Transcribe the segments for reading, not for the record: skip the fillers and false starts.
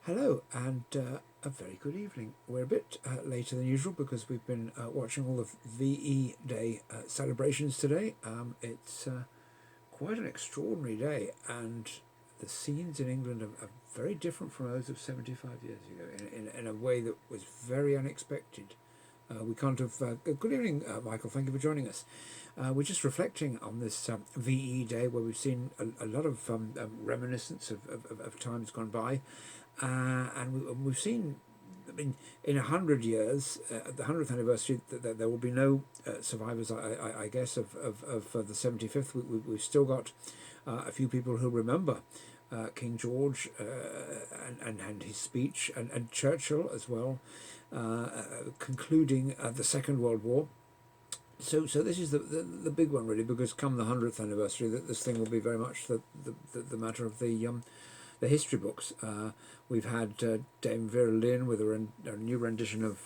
Hello, and a very good evening. We're a bit later than usual because we've been watching all the VE Day celebrations today. It's quite an extraordinary day, and the scenes in England are very different from those of 75 years ago in a way that was very unexpected. We can't have. Good evening, Michael. Thank you for joining us. We're just reflecting on this VE Day where we've seen a lot of reminiscence of times gone by. We've seen, I mean, in 100 years, the 100th anniversary, there will be no survivors, I guess, of the 75th. We've still got a few people who remember King George and his speech, and Churchill as well, concluding the Second World War. So this is the big one, really, because come the 100th anniversary, that this thing will be very much the matter of the history books. We've had Dame Vera Lynn with a new rendition of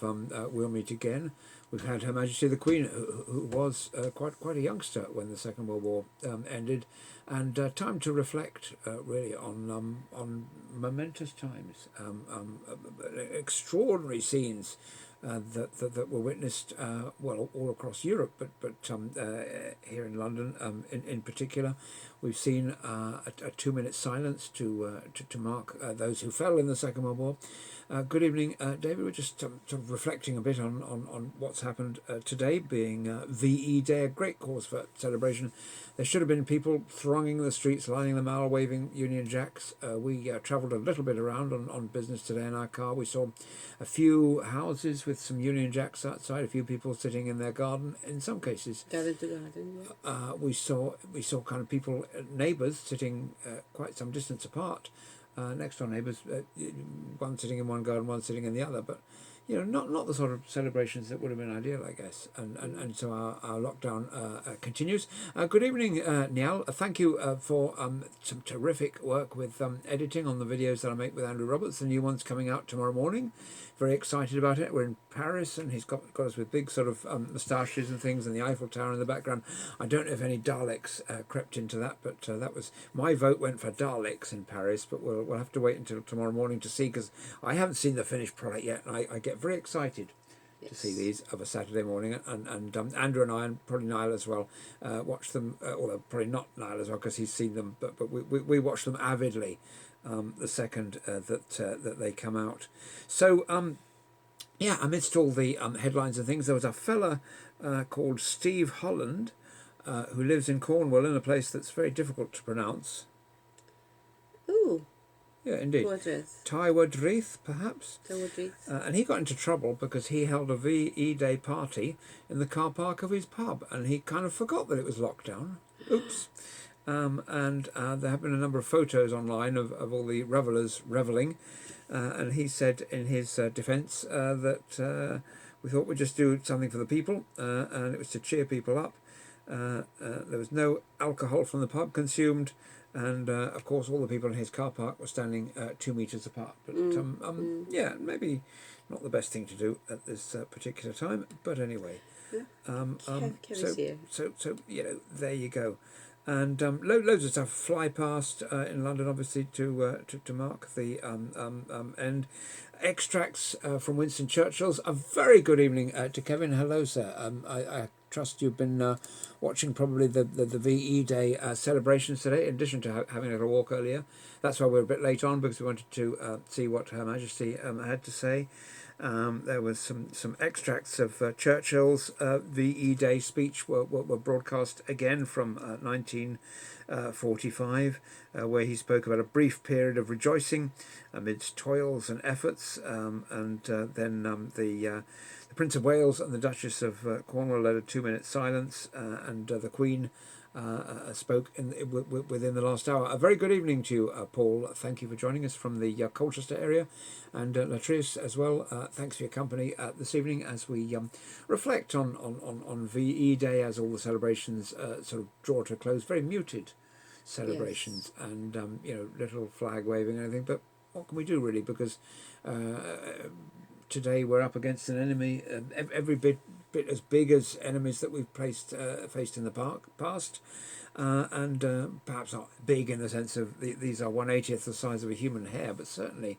We'll Meet Again. We've had Her Majesty the Queen, who was quite a youngster when the Second World War ended, and time to reflect really on momentous times, extraordinary scenes that were witnessed all across Europe, but here in London in particular. We've seen a 2-minute silence to mark those who fell in the Second World War. Good evening, David. We're just sort of reflecting a bit on what's happened today, being VE Day, a great cause for celebration. There should have been people thronging the streets, lining the mile, waving Union Jacks. We travelled a little bit around on business today in our car. We saw a few houses with some Union Jacks outside, a few people sitting in their garden. In some cases, Gathered the garden, yeah. we saw kind of people, neighbours, sitting quite some distance apart, next door neighbours, one sitting in one garden, one sitting in the other. But not the sort of celebrations that would have been ideal, I guess. And so our lockdown continues. Good evening, Niall. Thank you for some terrific work with editing on the videos that I make with Andrew Roberts. The new one's coming out tomorrow morning. Very excited about it. We're in Paris, and he's got us with big sort of moustaches and things, and the Eiffel Tower in the background. I don't know if any Daleks crept into that, but that was my vote. Went for Daleks in Paris, but we'll have to wait until tomorrow morning to see, because I haven't seen the finished product yet, and I get very excited to see these of a Saturday morning, and Andrew and I, and probably Niall as well, watch them, although probably not Niall as well because he's seen them, but we watch them avidly the second that they come out. So amidst all the headlines and things, there was a fella called Steve Holland who lives in Cornwall, in a place that's very difficult to pronounce. Ooh. Yeah, indeed. Tywardreath, perhaps. Tywardreath. And he got into trouble because he held a VE Day party in the car park of his pub, and he kind of forgot that it was lockdown. Oops. And there have been a number of photos online of all the revellers revelling, and he said in his defence that we thought we'd just do something for the people, and it was to cheer people up. There was no alcohol from the pub consumed, and of course all the people in his car park were standing 2 metres apart. But yeah, maybe not the best thing to do at this particular time, but anyway. So there you go. And loads of stuff fly past in London, obviously, to mark the end. Extracts from Winston Churchill's. A very good evening to Kevin. Hello, sir. I trust you've been watching probably the VE Day celebrations today, in addition to having a little walk earlier. That's why we're a bit late on, because we wanted to see what Her Majesty had to say. There was some extracts of Churchill's VE Day speech were broadcast again from 1945, where he spoke about a brief period of rejoicing amidst toils and efforts, and then the Prince of Wales and the Duchess of Cornwall led a 2-minute silence, and the Queen spoke within the last hour. A very good evening to you, Paul. Thank you for joining us from the Colchester area, and Latrice as well. Thanks for your company this evening as we reflect on VE Day, as all the celebrations sort of draw to a close. Very muted celebrations, yes. And little flag waving and everything. But what can we do, really? Because today we're up against an enemy every bit bit as big as enemies that we've faced in the past, and perhaps not big in the sense of these are 1/80th the size of a human hair, but certainly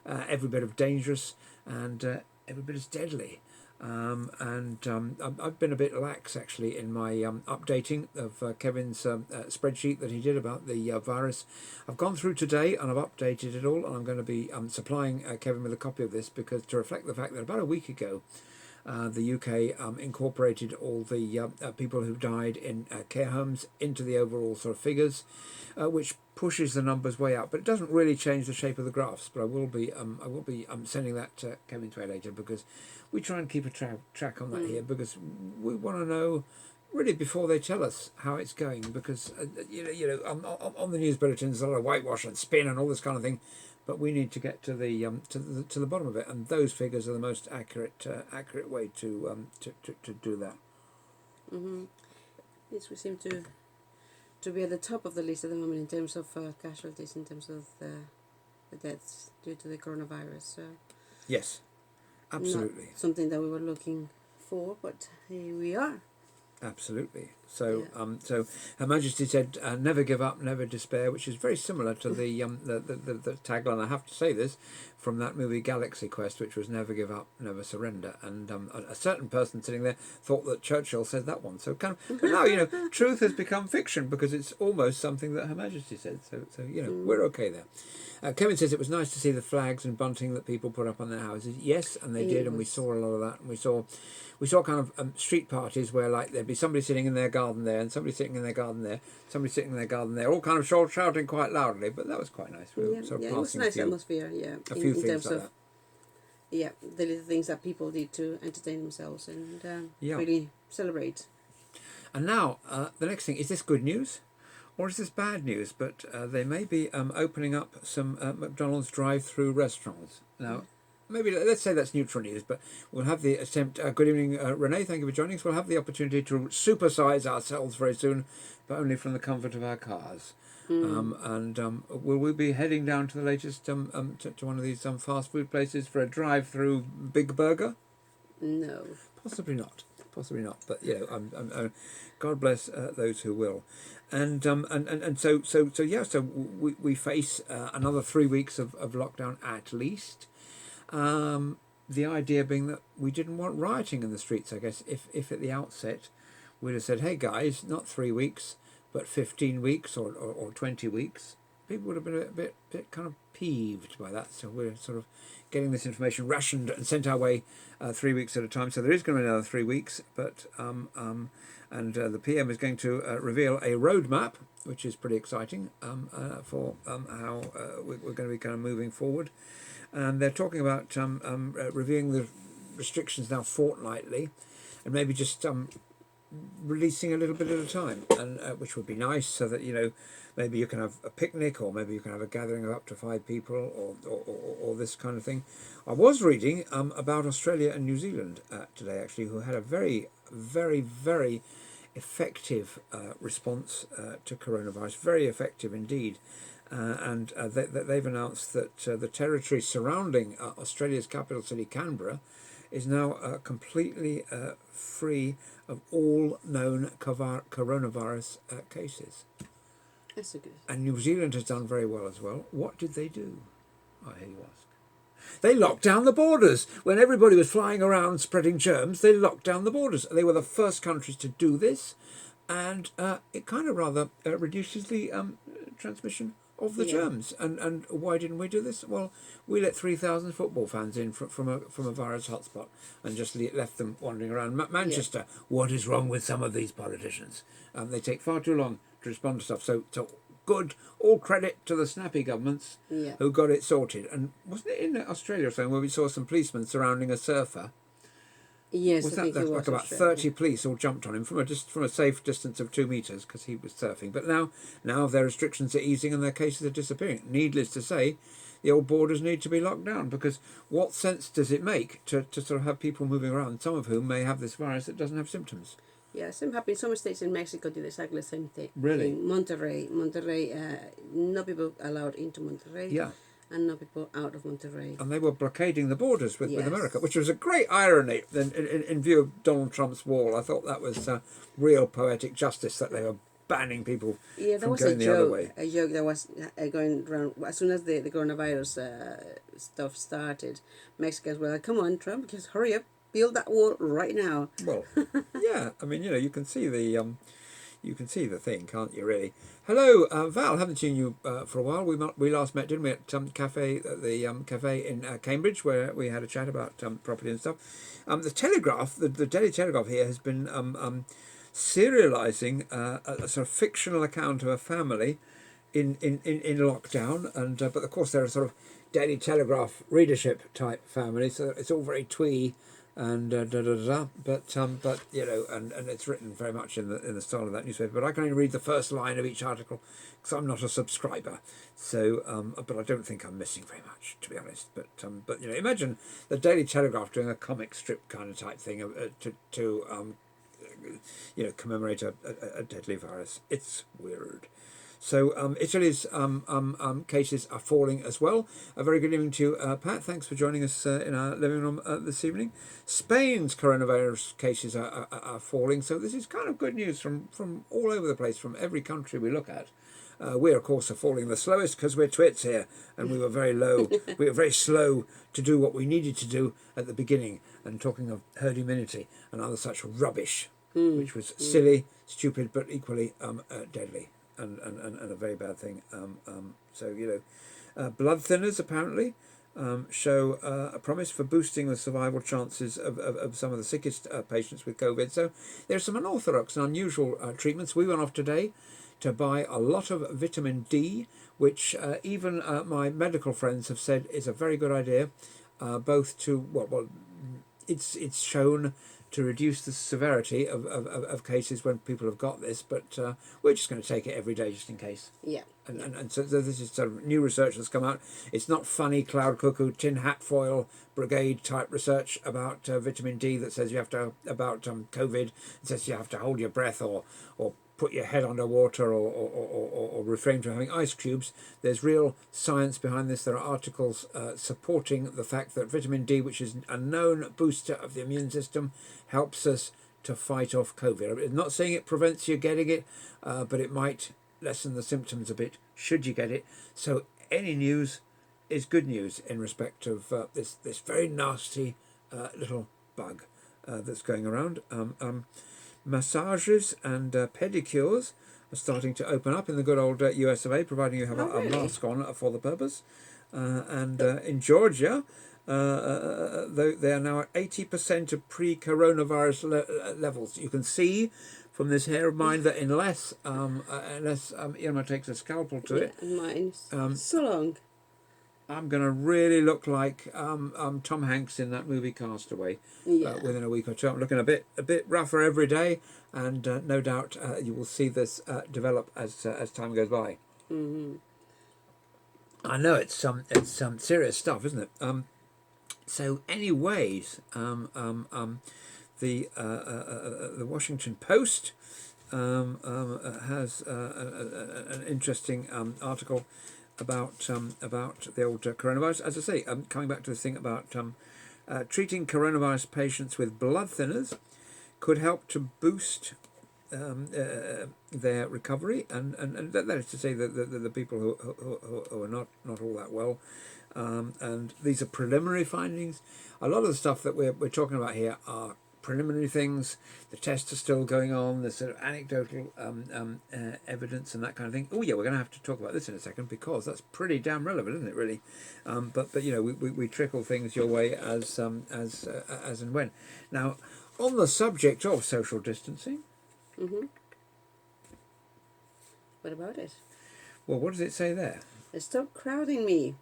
every bit of dangerous and every bit as deadly. I've been a bit lax actually in my updating of Kevin's spreadsheet that he did about the virus. I've gone through today and I've updated it all, and I'm going to be supplying Kevin with a copy of this because to reflect the fact that about a week ago the UK incorporated all the people who died in care homes into the overall sort of figures, which pushes the numbers way up, but it doesn't really change the shape of the graphs. But I will be sending that to Kevin to later because we try and keep a track on that here because we want to know really before they tell us how it's going, because on the news bulletins there's a lot of whitewash and spin and all this kind of thing, but we need to get to the bottom of it, and those figures are the most accurate way to do that. Mm-hmm. Yes, we seem to be at the top of the list at the moment in terms of casualties, in terms of the deaths due to the coronavirus. So yes, absolutely. Not something that we were looking for, but here we are. Absolutely. So, so Her Majesty said, "Never give up, never despair," which is very similar to the tagline. I have to say this from that movie Galaxy Quest, which was "Never give up, never surrender." And a certain person sitting there thought that Churchill said that one. So, but now truth has become fiction because it's almost something that Her Majesty said. So we're okay there. Kevin says it was nice to see the flags and bunting that people put up on their houses. Yes, and they did, and we saw a lot of that. And we saw kind of street parties where like there'd be somebody sitting in their garden there, and somebody sitting in their garden there, somebody sitting in their garden there, all kind of shouting quite loudly. But that was quite nice. We were sort of it was a nice atmosphere. Yeah, a few things terms like of that. Yeah, the little things that people did to entertain themselves and Yeah. really celebrate. And now the next thing is this good news, or is this bad news? But they may be opening up some McDonald's drive-through restaurants now. Maybe let's say that's neutral news, but we'll have the attempt. Good evening, Renee. Thank you for joining us. We'll have the opportunity to supersize ourselves very soon, but only from the comfort of our cars. Will we be heading down to the latest to one of these fast food places for a drive-through Big Burger? No. Possibly not. But God bless those who will. So we face another 3 weeks of lockdown at least. The idea being that we didn't want rioting in the streets. I guess if at the outset we'd have said, "Hey guys, not 3 weeks, but 15 weeks or 20 weeks," people would have been a bit kind of peeved by that. So we're sort of getting this information rationed and sent our way 3 weeks at a time. So there is going to be another 3 weeks, but the PM is going to reveal a roadmap, which is pretty exciting for how we're going to be kind of moving forward. And they're talking about reviewing the restrictions now fortnightly, and maybe just releasing a little bit at a time, and which would be nice, so that maybe you can have a picnic, or maybe you can have a gathering of up to 5 people, or this kind of thing. I was reading about Australia and New Zealand today, actually, who had a very, very, very effective response to coronavirus. Very effective indeed. They've announced that the territory surrounding Australia's capital city, Canberra, is now completely free of all known coronavirus cases. That's a good. And New Zealand has done very well as well. What did they do, I hear you ask? They locked down the borders. When everybody was flying around spreading germs, they locked down the borders. They were the first countries to do this, and it kind of rather reduces the transmission of the germs. And why didn't we do this? Well, we let 3,000 football fans in from a virus hotspot and just left them wandering around Manchester. Yeah. What is wrong with some of these politicians? They take far too long to respond to stuff. So good, all credit to the snappy governments who got it sorted. And wasn't it in Australia or something where we saw some policemen surrounding a surfer? Yes, was I think it was like about Australia. 30 police all jumped on him from a safe distance of 2 meters because he was surfing. But now their restrictions are easing and their cases are disappearing. Needless to say, the old borders need to be locked down, because what sense does it make to sort of have people moving around, some of whom may have this virus that doesn't have symptoms? Yeah, same happened. Some states in Mexico did exactly the same thing. Really? In Monterrey, no people allowed into Monterrey. Yeah. and no people out of Monterrey. And they were blockading the borders with Yes. America, which was a great irony in view of Donald Trump's wall. I thought that was real poetic justice that they were banning people Yeah, that from was going the other way. a joke that was going around as soon as the coronavirus stuff started. Mexicans were like, "Come on, Trump, just hurry up, build that wall right now." Well, yeah, I mean, you can see the thing, can't you? Really. Hello, Val. Haven't seen you for a while. We last met, didn't we, at the cafe in Cambridge, where we had a chat about property and stuff. The Telegraph, the Daily Telegraph here, has been serialising a sort of fictional account of a family in lockdown, and but of course they're a sort of Daily Telegraph readership type family, so it's all very twee and but and it's written very much in the style of that newspaper. But I can only read the first line of each article because I'm not a subscriber. So, but I don't think I'm missing very much, to be honest. But imagine the Daily Telegraph doing a comic strip kind of type thing to commemorate a deadly virus. It's weird. So Italy's cases are falling as well. A very good evening to you, Pat. Thanks for joining us in our living room this evening. Spain's coronavirus cases are falling. So this is kind of good news from all over the place, from every country we look at. We, of course, are falling the slowest because we're twits here, and we were very low. We were very slow to do what we needed to do at the beginning. And talking of herd immunity and other such rubbish, which was silly, stupid, but equally deadly. And a very bad thing. Blood thinners apparently show a promise for boosting the survival chances of some of the sickest patients with COVID. So there are some unorthodox and unusual treatments. We went off today to buy a lot of vitamin D, which even my medical friends have said is a very good idea, both to, it's shown to reduce the severity of cases when people have got this, but we're just going to take it every day just in case. Yeah. And so this is sort of new research that's come out. It's not funny cloud cuckoo tin hat foil brigade type research about vitamin D that says you have to about COVID. It says you have to hold your breath or put your head underwater or refrain from having ice cubes. There's real science behind this. There are articles supporting the fact that vitamin D, which is a known booster of the immune system, helps us to fight off COVID. I'm not saying it prevents you getting it, but it might lessen the symptoms a bit should you get it. So any news is good news in respect of this very nasty little bug that's going around. Massages and pedicures are starting to open up in the good old US of A, providing you have a mask on for the purpose. And in Georgia, they are now at 80% of pre-coronavirus levels. You can see from this hair of mine that unless Irma takes a scalpel to it, Mine's so long. I'm going to really look like Tom Hanks in that movie Castaway within a week or two. I'm looking a bit rougher every day, and no doubt you will see this develop as time goes by. Mm-hmm. I know it's some serious stuff, isn't it? So, anyways, the Washington Post has an interesting article about the old coronavirus. As I say, coming back to this thing about treating coronavirus patients with blood thinners could help to boost their recovery, and that is to say that the people who are not all that well, and these are preliminary findings. A lot of the stuff that we're talking about here are preliminary things. The tests are still going on. There's sort of anecdotal evidence and that kind of thing. Oh yeah, we're going to have to talk about this in a second because that's pretty damn relevant, isn't it? Really, but we trickle things your way as and when. Now, on the subject of social distancing. Mm-hmm. What about it? Well, what does it say there? Stop crowding me.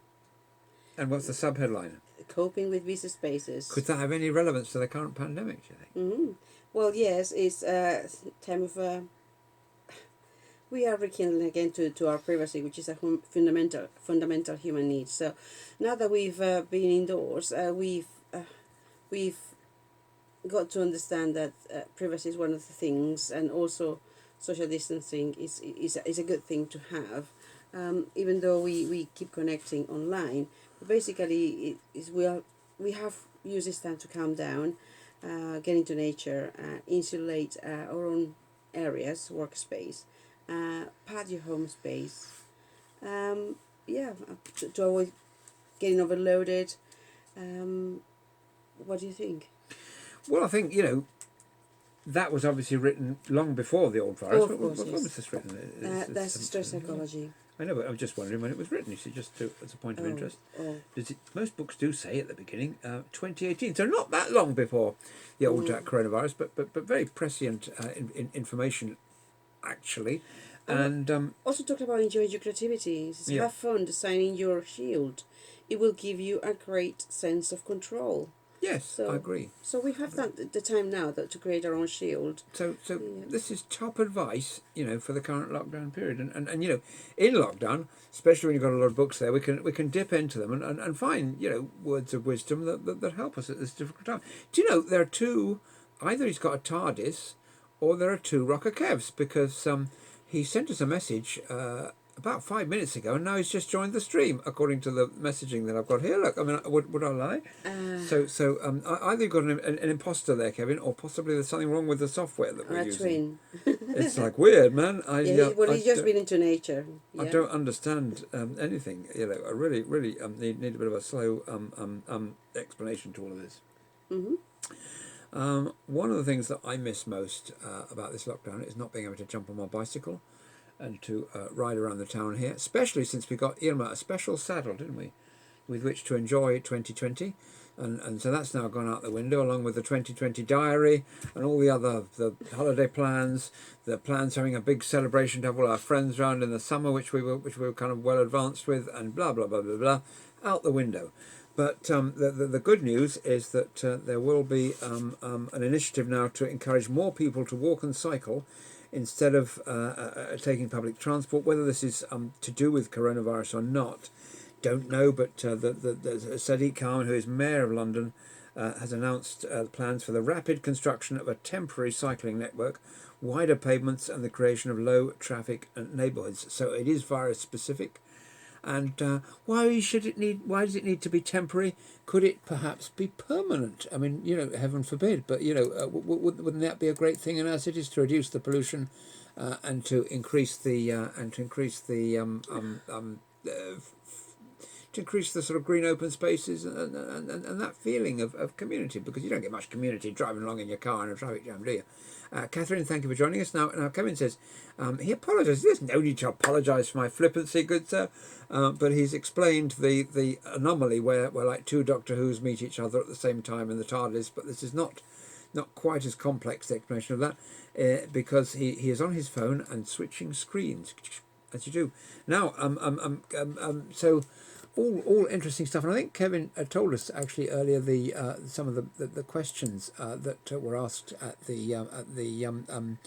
And what's the subheadline? Coping with busy spaces. Could that have any relevance to the current pandemic, do you think? Mm-hmm. Well, yes, it's a time of... we are rekindling again to our privacy, which is a fundamental human need. So now that we've been indoors, we've got to understand that privacy is one of the things, and also social distancing is a good thing to have. even though we keep connecting online. But basically, we have used this time to calm down, get into nature, insulate our own areas, workspace, pad your home space. To avoid getting overloaded. What do you think? Well, I think, that was obviously written long before the old virus. Oh, of course, When yes. was this written? That's stress psychology. I know, but I was just wondering when it was written. You see, just as a point of interest. Oh. Most books do say at the beginning, 2018, so not that long before the old coronavirus, but very prescient information, actually. And Also talked about enjoying your creativity. Yeah. Have fun designing your shield. It will give you a great sense of control. yes, I agree. So we have the time now to create our own shield. So this is top advice, for the current lockdown period. And in lockdown, especially when you've got a lot of books there, we can dip into them and find, words of wisdom that help us at this difficult time. Do you know there are two, either he's got a TARDIS or there are two Rocker Kevs, because he sent us a message about 5 minutes ago, and now he's just joined the stream, according to the messaging that I've got here. Look, I mean, would I lie? So either you've got an imposter there, Kevin, or possibly there's something wrong with the software that we're A using. twin. It's like weird, man. He's just been into nature. Yeah. I don't understand anything. I really need a bit of a slow explanation to all of this. Mm-hmm. One of the things that I miss most about this lockdown is not being able to jump on my bicycle and to ride around the town here, especially since we got Irma a special saddle, didn't we, with which to enjoy 2020. And so that's now gone out the window, along with the 2020 diary and all the holiday plans, the plans having a big celebration to have all our friends round in the summer, which we were kind of well advanced with, and blah blah blah blah blah, out the window. But the good news is that there will be an initiative now to encourage more people to walk and cycle instead of taking public transport. Whether this is to do with coronavirus or not, don't know. But Sadiq Khan, who is Mayor of London, has announced plans for the rapid construction of a temporary cycling network, wider pavements, and the creation of low traffic neighbourhoods. So it is virus specific. And why does it need to be temporary? Could it perhaps be permanent? I mean, heaven forbid. But wouldn't that be a great thing in our cities, to reduce the pollution and to increase the sort of green open spaces and that feeling of community, because you don't get much community driving along in your car in a traffic jam, do you? Catherine, thank you for joining us. Now Kevin says he apologises. There's no need to apologise for my flippancy, good sir. But he's explained the anomaly where like two Doctor Who's meet each other at the same time in the TARDIS. But this is not quite as complex, the explanation of that, because he is on his phone and switching screens, as you do. Now, so all interesting stuff. And I think Kevin told us actually earlier some of the questions that were asked at the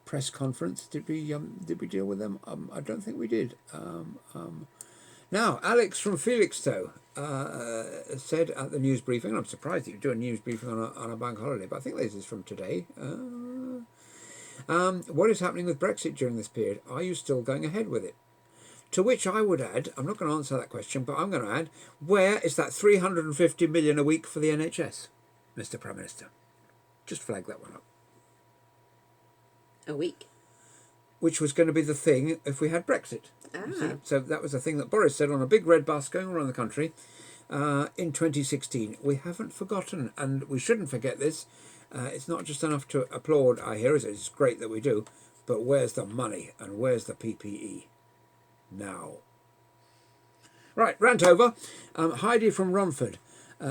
press conference. Did we deal with them? I don't think we did. Now, Alex from Felixstowe said at the news briefing, and I'm surprised that you do a news briefing on a bank holiday, but I think this is from today. What is happening with Brexit during this period? Are you still going ahead with it? To which I would add, I'm not going to answer that question, but I'm going to add, where is that 350 million a week for the NHS, Mr. Prime Minister? Just flag that one up. A week? Which was going to be the thing if we had Brexit. So that was the thing that Boris said on a big red bus going around the country in 2016. We haven't forgotten, and we shouldn't forget this. It's not just enough to applaud our heroes. It's great that we do, but where's the money and where's the PPE? Now. Right, rant over. Heidi from Romford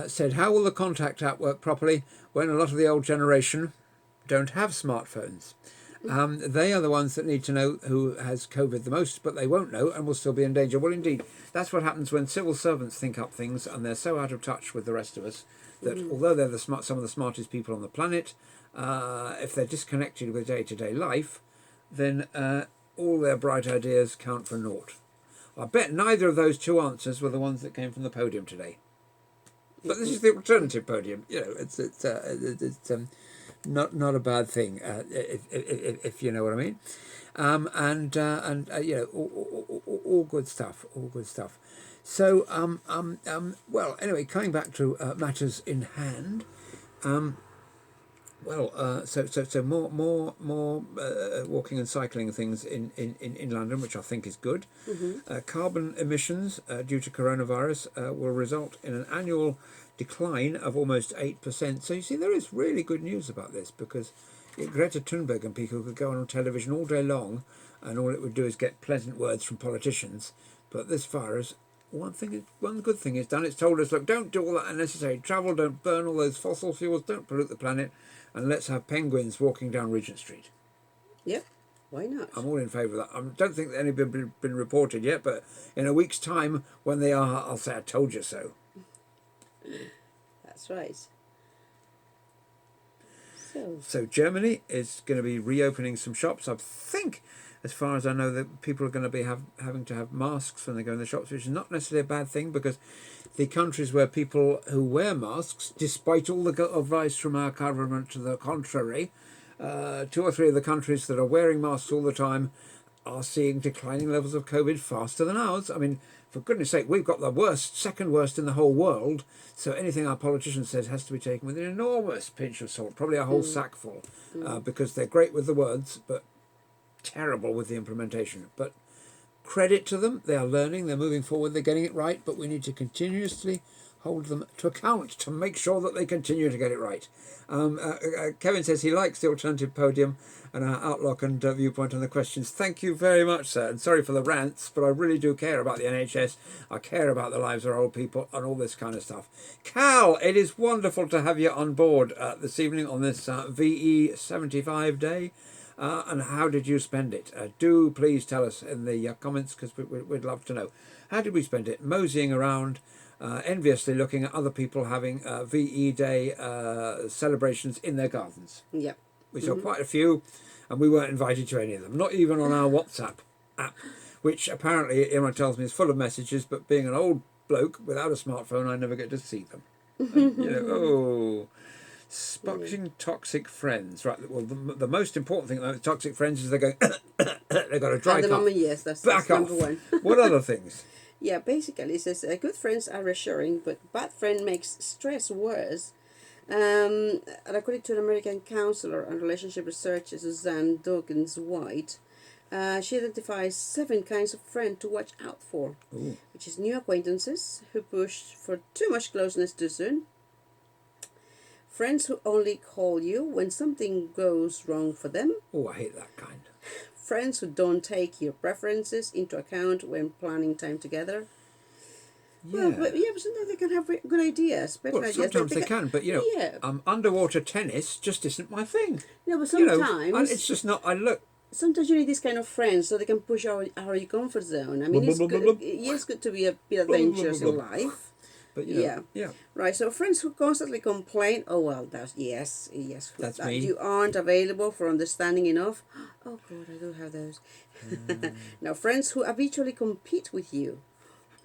said, how will the contact app work properly when a lot of the old generation don't have smartphones? They are the ones that need to know who has COVID the most, but they won't know and will still be in danger. Well, indeed, that's what happens when civil servants think up things and they're so out of touch with the rest of us that although they're some of the smartest people on the planet, if they're disconnected with day-to-day life, then all their bright ideas count for naught. I bet neither of those two answers were the ones that came from the podium today. But this is the alternative podium. It's not a bad thing, if you know what I mean. And you know, all good stuff, all good stuff. So well, anyway, coming back to matters in hand. So more walking and cycling things in London, which I think is good. Carbon emissions due to coronavirus will result in an annual decline of almost 8%. So you see, there is really good news about this, because Greta Thunberg and people could go on television all day long, and all it would do is get pleasant words from politicians. But this virus, one good thing it's done, it's told us, look, don't do all that unnecessary travel, don't burn all those fossil fuels, don't pollute the planet, and let's have penguins walking down Regent Street. Yep, why not? I'm all in favour of that. I don't think that any have been reported yet, but in a week's time, when they are, I'll say I told you so. That's right. So Germany is going to be reopening some shops. I think, as far as I know, that people are going to be having to have masks when they go in the shops, which is not necessarily a bad thing, because the countries where people who wear masks, despite all the advice from our government to the contrary, 2 or 3 of the countries that are wearing masks all the time are seeing declining levels of COVID faster than ours. I mean, for goodness sake, we've got the second worst in the whole world. So anything our politician says has to be taken with an enormous pinch of salt, probably a whole sack full, because they're great with the words, but terrible with the implementation. But credit to them, they are learning, they're moving forward, they're getting it right, but we need to continuously hold them to account to make sure that they continue to get it right. Kevin says he likes the alternative podium and our outlook and viewpoint on the questions. Thank you very much, sir, and sorry for the rants, but I really do care about the NHS. I care about the lives of old people and all this kind of stuff. Cal, it is wonderful to have you on board this evening on this VE 75 day. And how did you spend it? Do please tell us in the comments, because we'd love to know. How did we spend it? Moseying around, enviously looking at other people having VE Day celebrations in their gardens. Yep. We saw quite a few, and we weren't invited to any of them, not even on our WhatsApp app, which apparently Emma tells me is full of messages, but being an old bloke without a smartphone, I never get to see them. And, you know, spotting toxic friends, right? Well, the most important thing about toxic friends is they're going, they've got a dry At the cough. moment, yes, that's Back off. number one. What other things? Yeah, basically, it says good friends are reassuring, but bad friend makes stress worse. And according to an American counselor and relationship researcher, Suzanne Dawkins White, she identifies 7 kinds of friend to watch out for, which is new acquaintances who push for too much closeness too soon, friends who only call you when something goes wrong for them. Oh, I hate that kind. Friends who don't take your preferences into account when planning time together. Yeah. But sometimes they can have good ideas. Better Well, ideas. sometimes they can, but you know, Yeah. underwater tennis just isn't my thing. No, but You know, sometimes it's just not. I look. sometimes you need this kind of friends so they can push out of your comfort zone. I mean, it's good, it's good to be a bit adventurous in life. But you know, yeah. Right, so friends who constantly complain, oh well, yes, That's that me. you aren't available for understanding enough. Oh God, I do have those. Now, friends who habitually compete with you.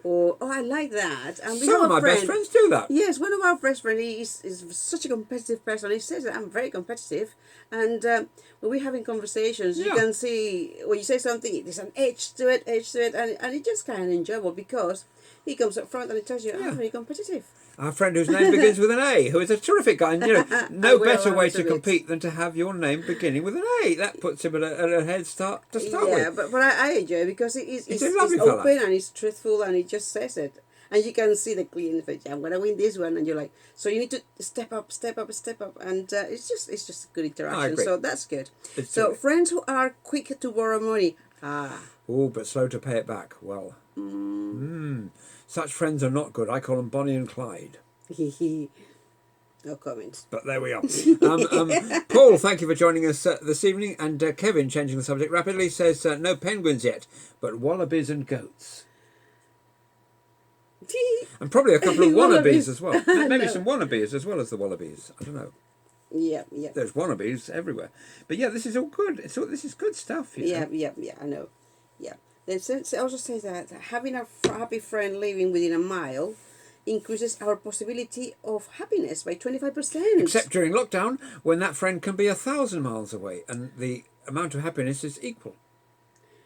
Or, oh, I like that. And we Some have of a my best friends do that. Yes, one of our best friends is such a competitive person. He says that I'm very competitive. And when we're having conversations, you can see when you say something, there's an edge to it, and it's just kind of enjoyable because he comes up front and he tells you, I'm very competitive. Our friend whose name begins with an A, who is a terrific guy, and you know, no better way to compete than to have your name beginning with an A. That puts him at a head start to start with. Yeah, but I enjoy it because he's lovely fella. open and he's truthful and he just says it. And you can see the clean face. I'm going to win this one. And you're like, so you need to step up. And it's just a good interaction. So that's good. So friends who are quick to borrow money. Oh, but slow to pay it back. Well, such friends are not good. I call them Bonnie and Clyde. No comments. But there we are. Paul, thank you for joining us this evening. And Kevin, changing the subject rapidly, says no penguins yet, but wallabies and goats. And probably a couple of wannabes as well. Maybe some wannabes as well as the wallabies. I don't know. Yeah. There's wannabes everywhere. But yeah, this is all good. This is good stuff. You know? Yeah, I know. Yeah. It also says that having a happy friend living within a mile increases our possibility of happiness by 25%. Except during lockdown, when that friend can be 1,000 miles away, and the amount of happiness is equal,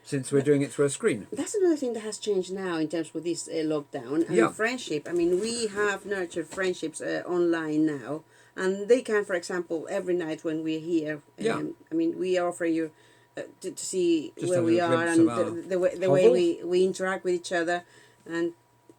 since we're doing it through a screen. That's another thing that has changed now in terms with this lockdown and Yeah. friendship. I mean, we have nurtured friendships online now, and they can, for example, every night when we're here. Yeah. I mean, we offer you to see Just where a we little are glimpse and of our the way hovel. we interact with each other, and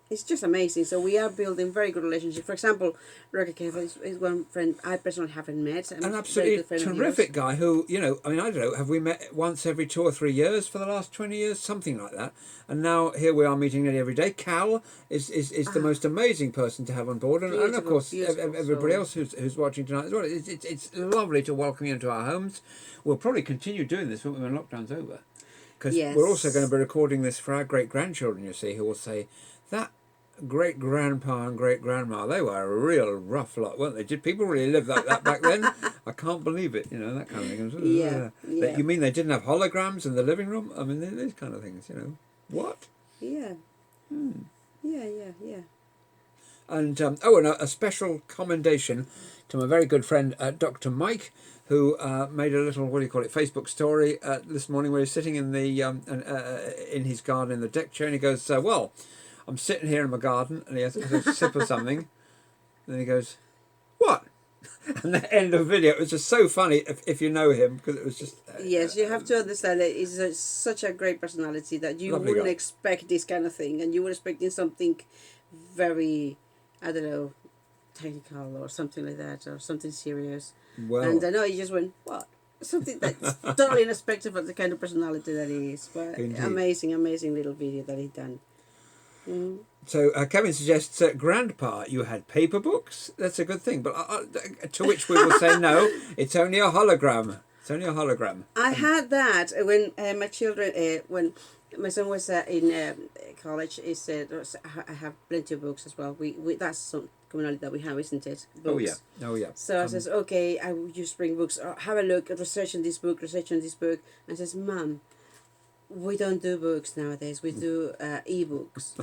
it's just amazing. So we are building very good relationships. For example, Roger Kev is one friend I personally haven't met. An absolutely terrific guy who, you know, I mean, I don't know, have we met once every 2 or 3 years for the last 20 years? Something like that. And now here we are meeting nearly every day. Cal is the most amazing person to have on board. And of Beautiful, course, beautiful everybody soul. else who's watching tonight as well. It's lovely to welcome you into our homes. We'll probably continue doing this when lockdown's over. Because Yes. we're also going to be recording this for our great-grandchildren, you see, who will say, that great-grandpa and great-grandma, they were a real rough lot, weren't they? Did people really live like that back then? I can't believe it, you know, that kind of thing. Yeah, yeah. You mean they didn't have holograms in the living room? I mean, these kind of things, you know. What? Yeah. Yeah. And, and a special commendation to my very good friend, Dr. Mike, who made a little, what do you call it, Facebook story this morning where he's sitting in the in his garden in the deck chair, and he goes, well, I'm sitting here in my garden, and he has a sip of something, and then he goes, what? And the end of the video, it was just so funny if you know him, because it was just... Yes, you have to understand that he's such a great personality that you Lovely wouldn't guy. expect this kind of thing, and you were expecting something very, I don't know, technical or something like that, or something serious. Well, And I know he just went, what? Something that's totally unexpected for the kind of personality that he is. But Indeed. amazing little video that he done. Mm. so Kevin suggests, Grandpa, you had paper books? That's a good thing. But to which we will say, no, it's only a hologram. It's only a hologram. I had that when my children, when my son was in college. He said, I have plenty of books as well. We that's some commonality that we have, isn't it? Books. Oh yeah. So I says, okay, I will just bring books. Have a look, research on this book, And I says, Mum, we don't do books nowadays. We do e-books.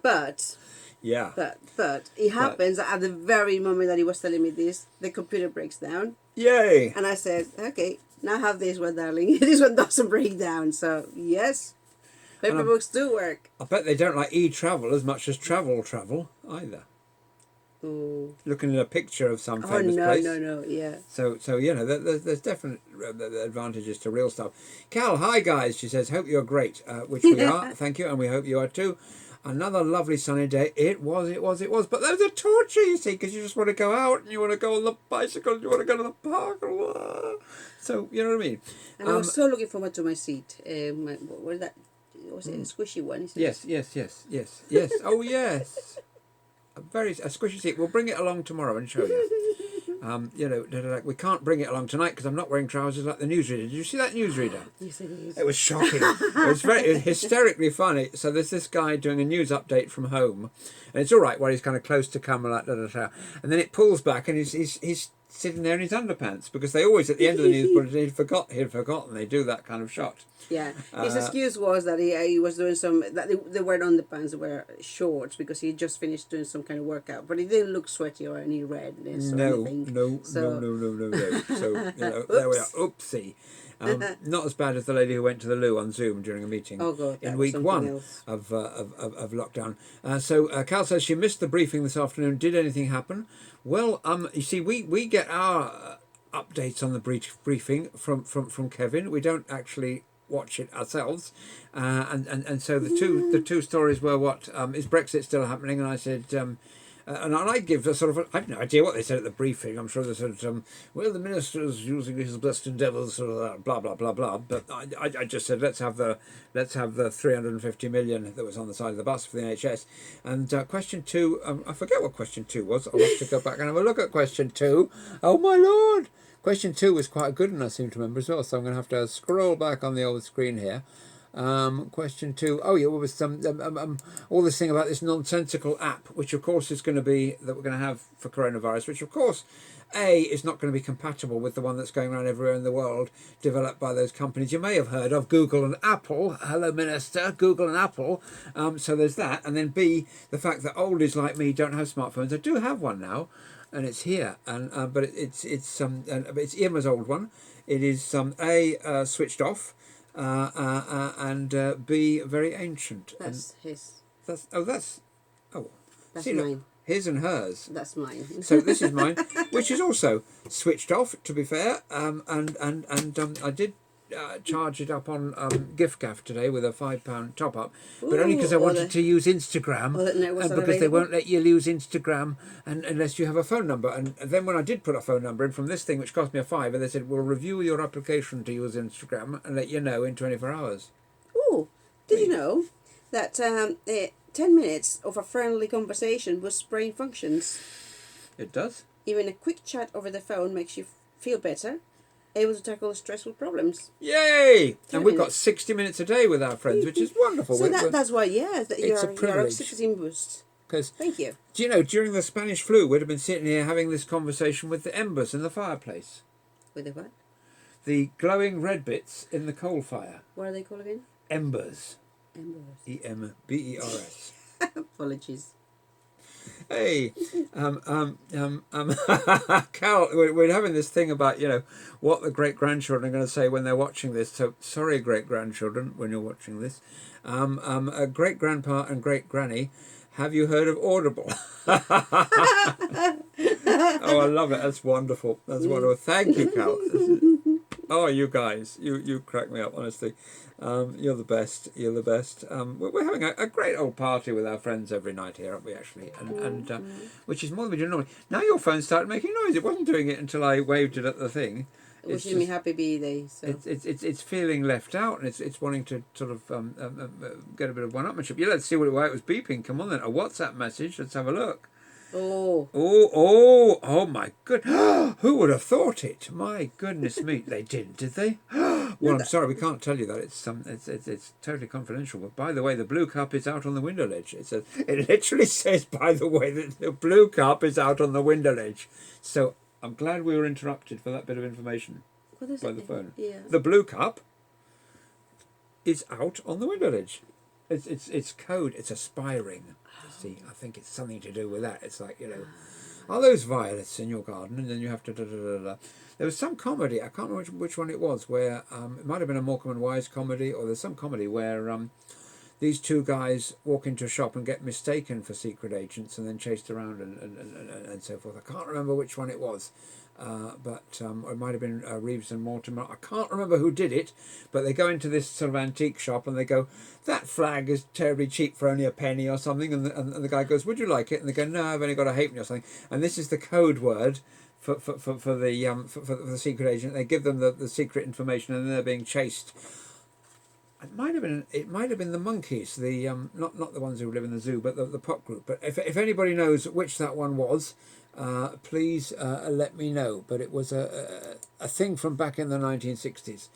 but Yeah. but it happens that at the very moment that he was telling me this, the computer breaks down. Yay. And I said, okay, now have this one, darling. This one doesn't break down. So, yes, paper books do work. I bet they don't like e-travel as much as travel either. Oh, Looking at a picture of some oh famous no, place. no, yeah. So you know, there's definite advantages to real stuff. Cal, hi guys, she says, hope you're great, which we are, thank you, and we hope you are too. Another lovely sunny day. It was. But there's a torture, you see, because you just want to go out and you want to go on the bicycle and you want to go to the park. So, you know what I mean? And I was so looking forward to my seat. What is that? Was it a squishy one? Isn't Yes. Oh, yes. A squishy seat. We'll bring it along tomorrow and show you. You know, we can't bring it along tonight because I'm not wearing trousers like the newsreader. Did you see that newsreader? Yes, it is. It was shocking. It was hysterically funny. So there's this guy doing a news update from home, and it's all right while he's kind of close to camera, like and then it pulls back, and he's sitting there in his underpants because they always at the end of the news bulletin he'd forgotten they do that kind of shot. Yeah, his excuse was that he was doing that they weren't underpants, they were shorts because he just finished doing some kind of workout, but he didn't look sweaty or any redness or anything. No. So you know, there we are. Oopsie. Not as bad as the lady who went to the loo on Zoom during a meeting Oh God, in that week was one something else. of lockdown. So Cal says she missed the briefing this afternoon. Did anything happen? Well, you see, we get our updates on the briefing from Kevin. We don't actually watch it ourselves, and so the two stories were what is Brexit still happening? And I said. And I give a sort of, I have no idea what they said at the briefing. I'm sure they said, well, the minister's using his best endeavours, sort of that, blah, blah, blah, blah. But I just said, let's have the 350 million that was on the side of the bus for the NHS. And question two, I forget what question two was. I'll have to go back and have a look at question two. Oh, my Lord. Question two was quite a good one, I seem to remember as well. So I'm going to have to scroll back on the old screen here. Question 2. Oh yeah, what was some all this thing about this nonsensical app, which of course is going to be that we're going to have for coronavirus, which of course is not going to be compatible with the one that's going around everywhere in the world, developed by those companies you may have heard of, Google and Apple. Hello, Minister, Google and Apple. So there's that, and then B, the fact that oldies like me don't have smartphones. I do have one now, and it's here, and but it's Irma's old one. It is A, switched off, and B, very ancient. That's his. That's That's see, look, mine. his and hers. That's mine. So this is mine, which is also switched off. To be fair, and I did charge it up on gift today with a £5 top up, but only because I wanted to use Instagram, because they won't let you use Instagram unless you have a phone number. And then when I did put a phone number in from this thing, which cost me a £5, they said we'll review your application to use Instagram and let you know in 24 hours. Oh, did you know that 10 minutes of a friendly conversation boosts brain functions? It does. Even a quick chat over the phone makes you feel better, able to tackle stressful problems. Yay! 10 And we've got minutes. 60 minutes a day with our friends, which is wonderful. So that's why, that it's a your privilege. oxytocin boost. Because, Thank you. do you know, during the Spanish flu, we'd have been sitting here having this conversation with the embers in the fireplace. With the what? The glowing red bits in the coal fire. What are they called again? Embers. Embers. EMBERS. Apologies. Hey, Cal, we're having this thing about, what the great-grandchildren are going to say when they're watching this. So, sorry, great-grandchildren, when you're watching this. Great-grandpa and great-granny, have you heard of Audible? Oh, I love it. That's wonderful. That's wonderful. Thank you, Cal. Oh, you guys, you crack me up, honestly. You're the best. You're the best. We're having a great old party with our friends every night here, aren't we, actually? And which is more than we do normally. Now your phone started making noise. It wasn't doing it until I waved it at the thing. Wishing me happy birthday. So. It's feeling left out, and it's wanting to sort of get a bit of one-upmanship. Yeah, let's see why it was beeping. Come on then, a WhatsApp message. Let's have a look. Oh my good. Who would have thought it? My goodness me. They didn't, did they? Well, I'm sorry, we can't tell you that. It's totally confidential. But by the way, the blue cup is out on the window ledge. It literally says, by the way, that the blue cup is out on the window ledge. So I'm glad we were interrupted for that bit of information by the phone. Yeah. The blue cup is out on the window ledge. It's code. It's aspiring. See, I think it's something to do with that. It's like, are those violets in your garden? And then you have to There was some comedy, I can't remember which one it was, where it might have been a Morecambe and Wise comedy, or there's some comedy where these two guys walk into a shop and get mistaken for secret agents and then chased around and so forth. I can't remember which one it was. But it might have been Reeves and Mortimer. I can't remember who did it, but they go into this sort of antique shop and they go, that flag is terribly cheap for only a penny or something. And the guy goes, would you like it? And they go, no, I've only got a halfpenny or something. And this is the code word for the secret agent. They give them the secret information, and then they're being chased. It might have been the Monkeys, the not the ones who live in the zoo, but the pop group. But if anybody knows which that one was, please let me know. But it was a thing from back in the 1960s.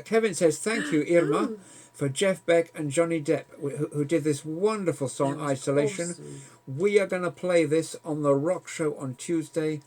Kevin says, thank you, Irma, for Jeff Beck and Johnny Depp, who did this wonderful song, Isolation. Awesome. We are going to play this on the Rock Show on Tuesday.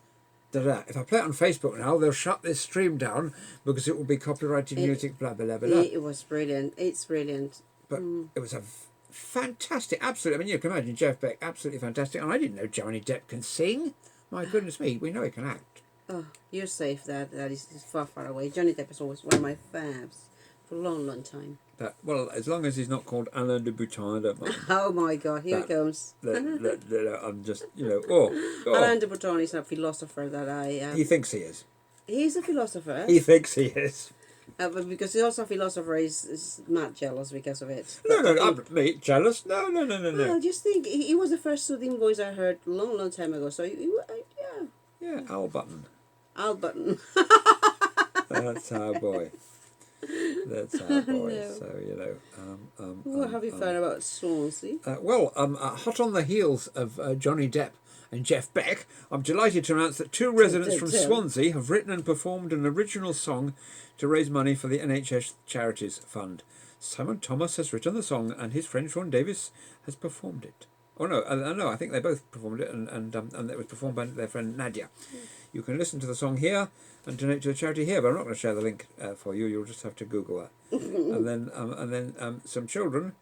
If I play it on Facebook now, they'll shut this stream down because it will be copyrighted music, blah, blah, blah, blah. It was brilliant. It's brilliant. But it was a fantastic, absolutely. I mean, you can imagine Jeff Beck, absolutely fantastic. And I didn't know Johnny Depp can sing. My goodness me, we know he can act. Oh, you're safe. That is far, far away. Johnny Depp is always one of my faves for a long, long time. But, well, as long as he's not called Alain de Botton, I don't mind. Oh my God, here it comes. I'm just, Alain de Botton is a philosopher that I... he thinks he is. He's a philosopher. He thinks he is. But because he's also a philosopher, is not jealous because of it. No, I'm jealous. No. Well, just think, he was the first soothing voice I heard a long, long time ago. So, yeah. Yeah, Al Button. Al Button. That's our boy. That's our boy. No. So, What have you found about Swansea? hot on the heels of Johnny Depp And Jeff Beck, I'm delighted to announce that two residents from Swansea have written and performed an original song to raise money for the NHS Charities Fund. Simon Thomas has written the song and his friend Sean Davis has performed it. Oh no, I think they both performed it and it was performed by their friend Nadia. You can listen to the song here and donate to the charity here, but I'm not going to share the link for you. You'll just have to Google that. and then some children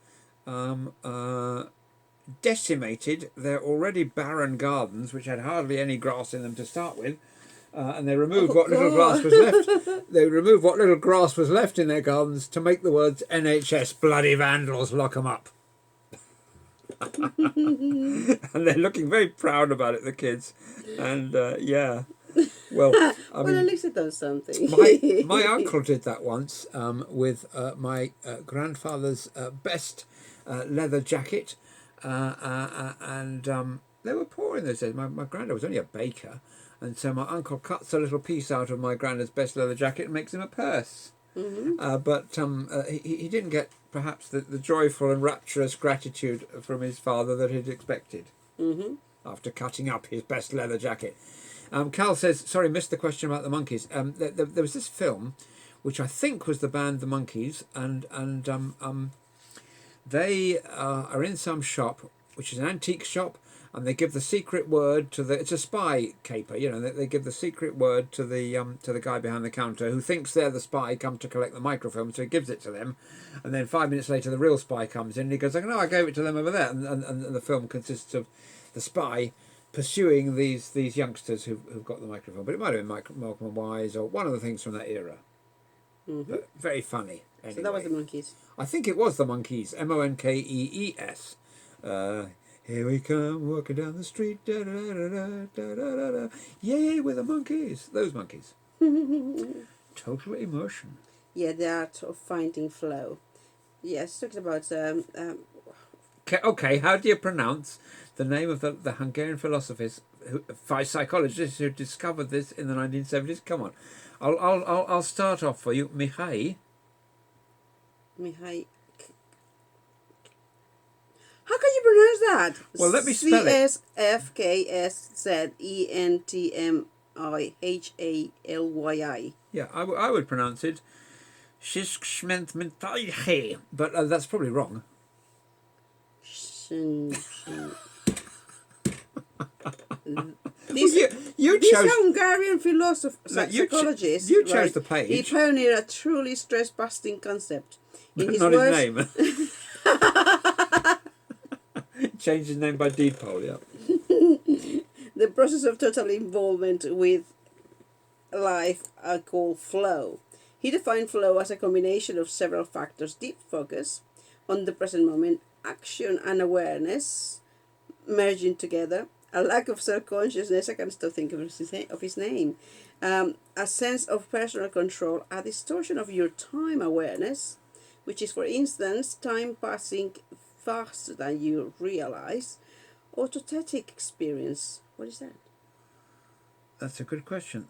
decimated their already barren gardens, which had hardly any grass in them to start with, and they removed what little grass was left. They removed what little grass was left in their gardens to make the words "NHS bloody vandals, lock 'em up." And they're looking very proud about it, the kids. And yeah, well, I Well, mean, at least it does something. my uncle did that once with my grandfather's best leather jacket, and they were poor in those days. My granddad was only a baker, and so my uncle cuts a little piece out of my granddad's best leather jacket and makes him a purse. But he didn't get perhaps the joyful and rapturous gratitude from his father that he'd expected after cutting up his best leather jacket. Cal says, sorry, missed the question about the Monkees. There was this film, which I think was the band The Monkees, and they are in some shop, which is an antique shop, and they give the secret word to the. It's a spy caper, you know. They give the secret word to the guy behind the counter who thinks they're the spy, come to collect the microfilm, so he gives it to them, and then 5 minutes later the real spy comes in and he goes, "No, I gave it to them over there," and the film consists of the spy pursuing these youngsters who've got the microphone. But it might have been Malcolm Wise or one of the things from that era. But very funny. Anyway. So that was the Monkees. I think it was the Monkees. Monkees. Here we come, walking down the street. Da, da, da, da, da, da, da. Yay, we're the Monkees. Those Monkees. Total immersion. Yeah, the art of finding flow. Yes, talking about Okay, how do you pronounce the name of the Hungarian philosophers, psychologists who discovered this in the 1970s? Come on, I'll start off for you, Mihai. How can you pronounce that? Well, let me spell it. CSFKSZENTMIHALYI. Yeah, I would pronounce it Shishkshmentmentai, but that's probably wrong. This you chose Hungarian philosopher, psychologist, you chose the page. He pioneered a truly stress-busting concept. In But his not words, his name. Changed his name by deed poll, yeah. the process of total involvement with life are called flow. He defined flow as a combination of several factors: deep focus on the present moment, action and awareness merging together, a lack of self-consciousness, I can still think of his name, a sense of personal control, a distortion of your time awareness, which is, for instance, time passing faster than you realize, autotetic experience. What is that? That's a good question.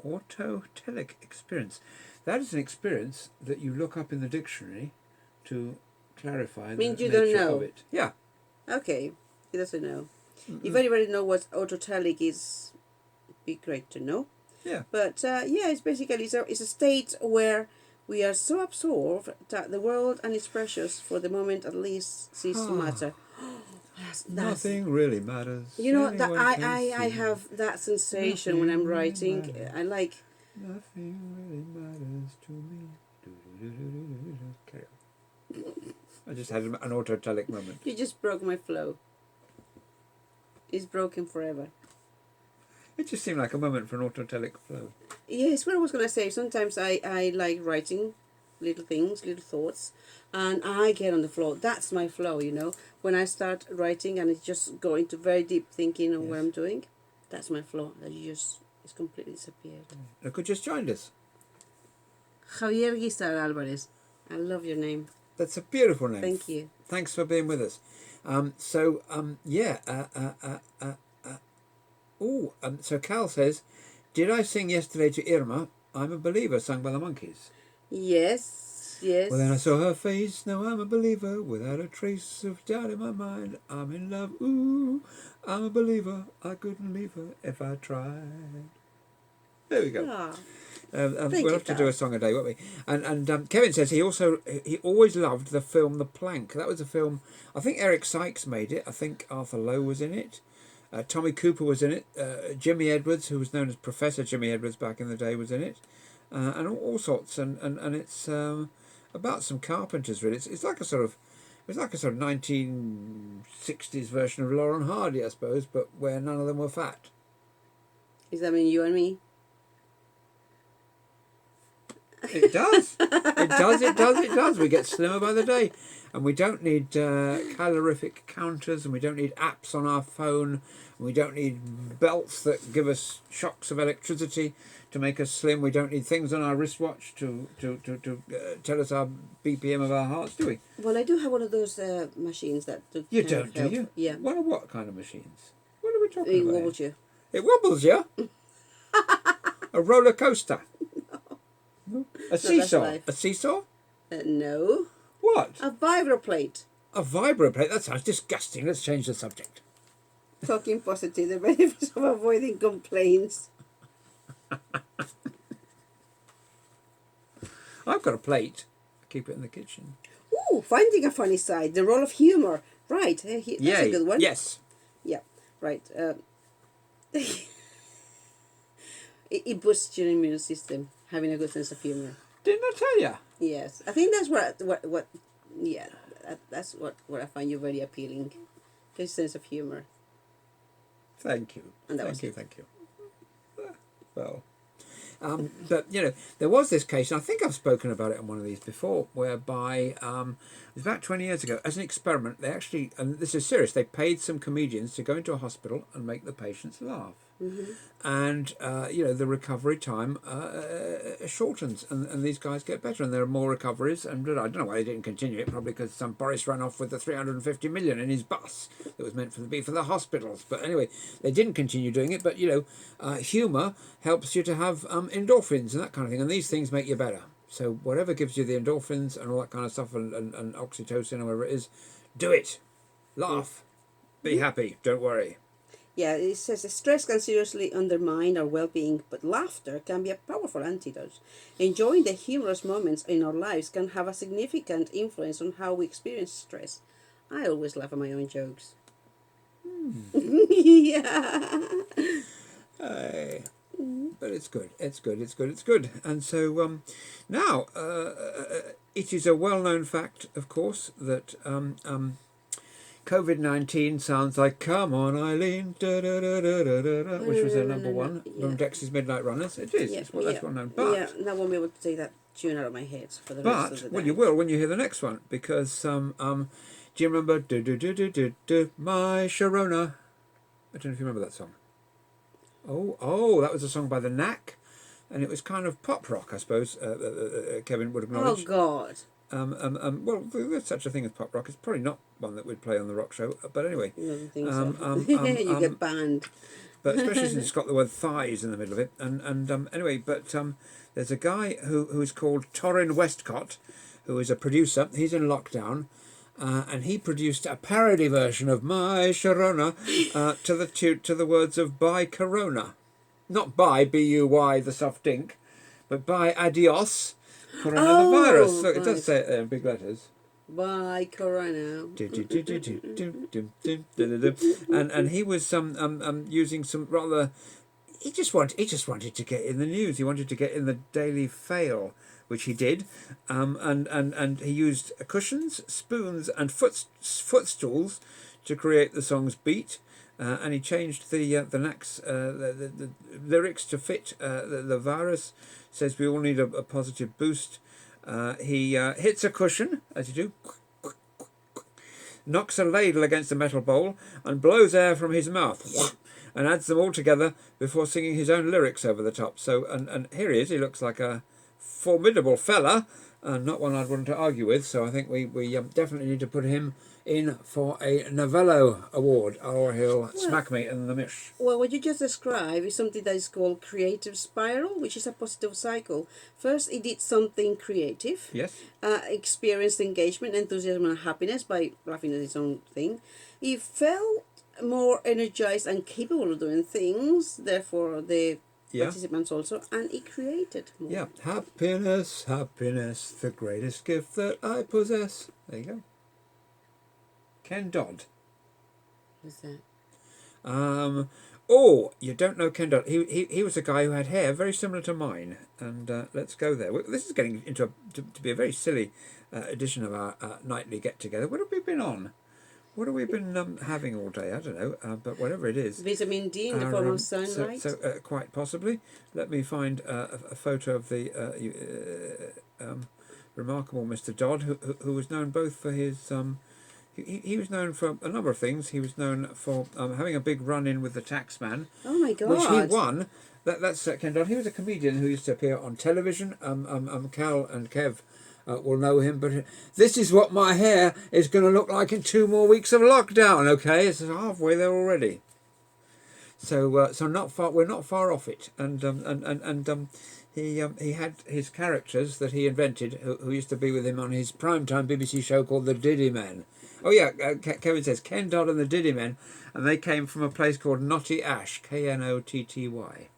Autotelic experience. That is an experience that you look up in the dictionary to clarify the Means you nature don't know. of it. Yeah. Okay, he doesn't know. If anybody knows what autotelic is, it'd be great to know. Yeah. But yeah, it's basically it's a state where we are so absorbed that the world and its pressures, for the moment at least, cease to matter. Nothing really matters. You know that Anyone can I see. have that sensation when I'm Nothing writing. matters. I like. Nothing really matters to me. Carry on. I just had an autotelic moment. You just broke my flow. It's broken forever. It just seemed like a moment for an autotelic flow. Yes, what I was gonna say. Sometimes I like writing little things, little thoughts, and I get on the flow. That's my flow, you know. When I start writing and it's just go into very deep thinking of what I'm doing, that's my flow. That it's completely disappeared. Look who just joined us. Javier Guisar Alvarez. I love your name. That's a beautiful name. Thank you. Thanks for being with us. So Cal says, did I sing yesterday to Irma? I'm a Believer, sung by the Monkees. Yes. Yes. Well, then I saw her face. Now I'm a believer without a trace of doubt in my mind. I'm in love. Ooh, I'm a believer. I couldn't leave her if I tried. There we go. Ah, We'll thank you, have to do a Carl. song a day, won't we? And Kevin says he always loved the film The Plank. That was a film. I think Eric Sykes made it. I think Arthur Lowe was in it. Tommy Cooper was in it. Jimmy Edwards, who was known as Professor Jimmy Edwards back in the day, was in it. And all sorts. And it's about some carpenters, really. It's like a sort of. It was like a sort of 1960s version of Laurel and Hardy, I suppose, but where none of them were fat. Does that mean you and me? It does. It does. It does. It does. We get slimmer by the day, and we don't need calorific counters, and we don't need apps on our phone, and we don't need belts that give us shocks of electricity to make us slim. We don't need things on our wristwatch to tell us our BPM of our hearts, do we? Well, I do have one of those machines that do You kind of don't, do help. you? Yeah. What kind of machines? What are we talking It about? here? wobbles you. It wobbles you. A roller coaster. No. A that's seesaw. life. A seesaw. No. What? A vibroplate. A vibroplate? That sounds disgusting. Let's change the subject. Talking positive, the benefits of avoiding complaints. I've got a plate. I keep it in the kitchen. Ooh, finding a funny side. The role of humor. Right. That's a good one. Yes. Yeah. Right. It boosts your immune system, having a good sense of humor. Didn't I tell you? Yes. I think that's what yeah, that's what I find you very appealing. Good sense of humor. Thank you. And that Thank was you. it. Thank you. Well, but there was this case, and I think I've spoken about it on one of these before, whereby it was about 20 years ago, as an experiment, they actually, and this is serious, they paid some comedians to go into a hospital and make the patients laugh. Mm-hmm. And the recovery time shortens, and these guys get better, and there are more recoveries. And I don't know why they didn't continue it. Probably because Boris ran off with the 350 million in his bus that was meant to be for the hospitals. But anyway, they didn't continue doing it. But humour helps you to have endorphins and that kind of thing, and these things make you better. So whatever gives you the endorphins and all that kind of stuff, and oxytocin or whatever it is, do it. Laugh, be happy. Don't worry. Yeah, it says stress can seriously undermine our well-being, but laughter can be a powerful antidote. Enjoying the humorous moments in our lives can have a significant influence on how we experience stress. I always laugh at my own jokes. Yeah. Hey. But it's good. It's good. It's good. It's good. And so now it is a well-known fact, of course, that COVID-19 sounds like "Come On, Eileen," da, da, da, da, da, da, da, which was their number one from Dexys Midnight Runners. It is. That's well known. But yeah, I won't be able to take that tune out of my head for the rest of the day. well, you will when you hear the next one, because do you remember "Do do do do do do My Sharona"? I don't know if you remember that song. Oh, that was a song by the Knack, and it was kind of pop rock, I suppose. Kevin would acknowledge. Oh God. Well, there's such a thing as pop rock. It's probably not one that we'd play on the rock show, but anyway. I don't think so. You get banned. But especially since it's got the word thighs in the middle of it. And anyway, but there's a guy who's called Torrin Westcott, who is a producer. He's in lockdown, and he produced a parody version of "My Sharona" to the words of "By Corona," not by B-U-Y the soft ink, but by adios. For another virus. Look, it does say it there in big letters. By Corona. And he was using some rather. He just wanted to get in the news. He wanted to get in the Daily Fail, which he did, and he used cushions, spoons, and footstools to create the song's beat. And he changed the lyrics to fit the virus. Says we all need a positive boost. He hits a cushion, as you do, knocks a ladle against a metal bowl, and blows air from his mouth, and adds them all together before singing his own lyrics over the top. So, and here he is. He looks like a formidable fella, and not one I'd want to argue with. So I think we definitely need to put him in for a Novello Award, or he'll smack me in the mish. Well, what you just described is something that is called creative spiral, which is a positive cycle. First, he did something creative, Yes. experienced engagement, enthusiasm, and happiness by laughing at his own thing. He felt more energized and capable of doing things, therefore, the Yeah. participants also, and he created more. Yeah. Happiness, happiness, the greatest gift that I possess. There you go. Ken Dodd. What's that? Oh, you don't know Ken Dodd. He was a guy who had hair very similar to mine. And let's go there. This is getting into to be a very silly edition of our nightly get-together. What have we been on? What have we been having all day? I don't know, but whatever it is. Vitamin D in the form of sunlight. So quite possibly. Let me find a photo of the remarkable Mr. Dodd, who was known both for his... He was known for a number of things. He was known for having a big run-in with the Taxman, Oh my God! which he won. That's Ken Dodd. He was a comedian who used to appear on television. Cal and Kev will know him. But this is what my hair is going to look like in 2 more weeks of lockdown. Okay, it's halfway there already. So not far. We're not far off it. And he had his characters that he invented, who used to be with him on his primetime BBC show called The Diddy Men. Oh yeah, Kevin says Ken Dodd and the Diddy Men, and they came from a place called Knotty Ash, Knotty.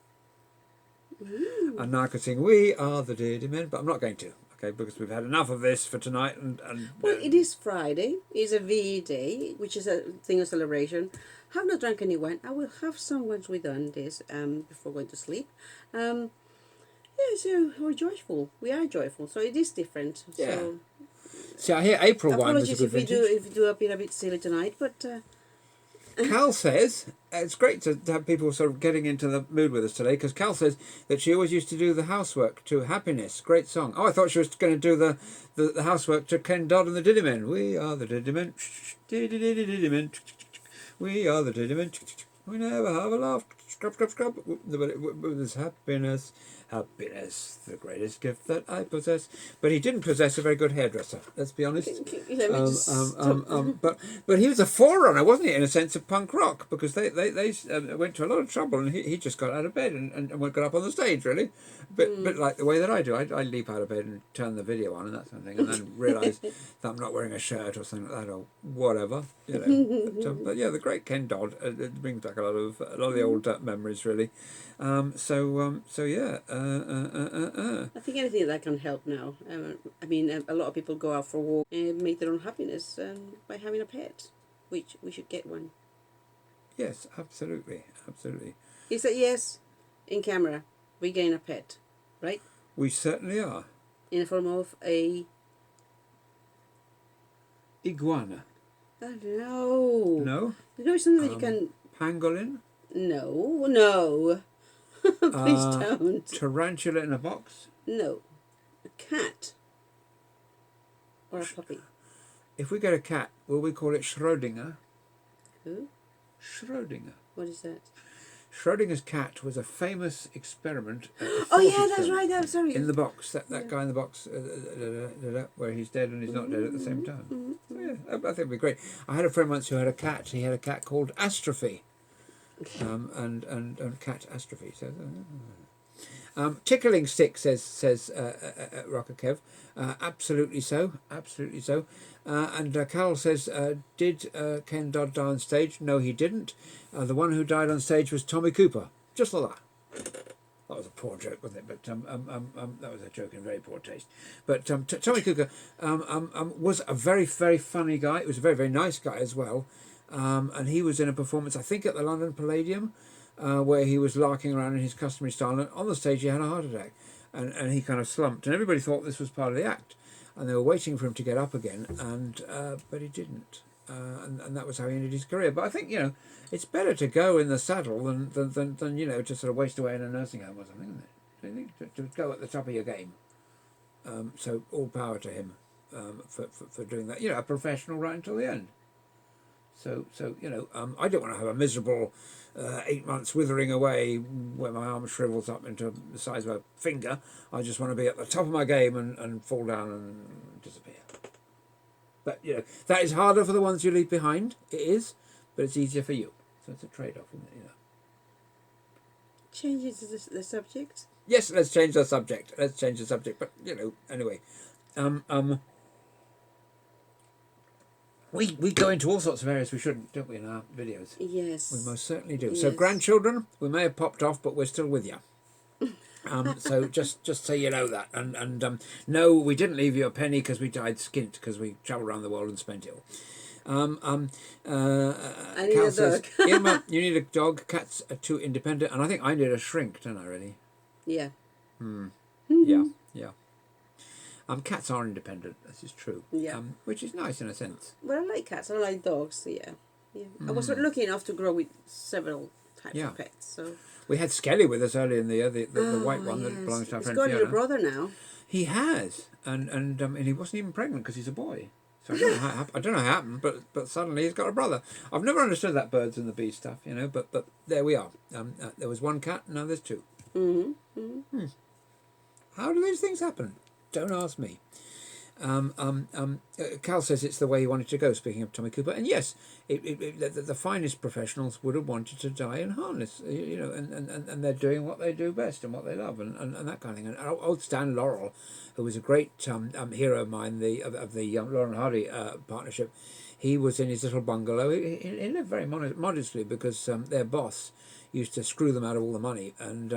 And now I could sing "We Are the Diddy Men," but I'm not going to, okay, because we've had enough of this for tonight. And Well, it is Friday. It's a VE day, which is a thing of celebration. Have not drunk any wine. I will have some once we've done this before going to sleep. Yeah, so we're joyful. We are joyful. So it is different. Yeah. So see, I hear April wine was a apologies good if we vintage. do appear a bit silly tonight, but Cal says it's great to have people sort of getting into the mood with us today, because Cal says that she always used to do the housework to Happiness. Great song. Oh, I thought she was going to do the housework to Ken Dodd and the Diddy Men. We are the Diddy Men. Diddy Men. We are the Diddy Men. We never have a laugh. Scrub, scrub, scrub. There's happiness. Happiness, the greatest gift that I possess. But he didn't possess a very good hairdresser, let's be honest. let me just stop. But he was a forerunner, wasn't he, in a sense, of punk rock, because they went to a lot of trouble, and he just got out of bed and got up on the stage, really. Bit like the way that I do. I leap out of bed and turn the video on and that sort of thing, and then realise that I'm not wearing a shirt or something like that, or whatever, you know. But yeah, the great Ken Dodd, it brings back a lot of the old memories, really. So yeah. I think anything that can help now. I mean, a lot of people go out for a walk and make their own happiness by having a pet, which we should get one. Yes, absolutely. Is that yes? In camera, we gain a pet, right? We certainly are. In the form of a... Iguana. Oh, no. No. No, it's something that you can... Pangolin. No. Please don't. Tarantula in a box. No. A cat. Or a puppy. If we get a cat, will we call it Schrödinger? Who? Schrödinger. What is that? Schrödinger's cat was a famous experiment. Oh yeah, that's right. I'm sorry. In the box, that guy in the box, where he's dead and he's not dead at the same time. Mm-hmm. Yeah, I think it'd be great. I had a friend once who had a cat. He had a cat called Astrophy, and cat Astrophy. So, tickling stick says Rocker Kev. Absolutely so. And Carol says, did Ken Dodd die on stage? No, he didn't. The one who died on stage was Tommy Cooper. Just like that. That was a poor joke, wasn't it? But that was a joke in very poor taste. But Tommy Cooper was a very, very funny guy. He was a very, very nice guy as well. And he was in a performance, I think, at the London Palladium, where he was larking around in his customary style. And on the stage, he had a heart attack. And he kind of slumped. And everybody thought this was part of the act. And they were waiting for him to get up again, but he didn't. And that was how he ended his career. But I think, it's better to go in the saddle than to sort of waste away in a nursing home or something, isn't it? Don't you think? To go at the top of your game. So all power to him for doing that. A professional right until the end. So I don't want to have a miserable 8 months withering away where my arm shrivels up into the size of a finger. I just want to be at the top of my game and fall down and disappear. But that is harder for the ones you leave behind. It is, but it's easier for you. So it's a trade-off, isn't it? Changes the subject. Yes, let's change the subject. But anyway, we go into all sorts of areas we shouldn't, don't we, in our videos? Yes. We most certainly do. Yes. So grandchildren, we may have popped off, but we're still with you. So just so you know that, and no, we didn't leave you a penny because we died skint because we travelled around the world and spent it all. I need Cal a says, dog. Irma, you need a dog. Cats are too independent, and I think I need a shrink, don't I? Really? Yeah. Yeah. Cats are independent. This is true. Yeah. Which is nice in a sense. But I like cats. I don't like dogs. Yeah. I was lucky enough to grow with several types Yeah. of pets. So We had Skelly with us earlier in the year, the white one that belongs to our He's friend got a Fiona. little brother now. He has, and he wasn't even pregnant because he's a boy. So I don't know how it happened, but suddenly he's got a brother. I've never understood that birds and the bees stuff, but there we are. There was one cat, now there's two. How do these things happen? Don't ask me. Cal says it's the way he wanted to go, speaking of Tommy Cooper. And yes, the finest professionals would have wanted to die in harness, and they're doing what they do best and what they love and that kind of thing. And old Stan Laurel, who was a great hero of mine, of the Laurel and Hardy partnership, he was in his little bungalow. He lived very modestly because their boss used to screw them out of all the money, and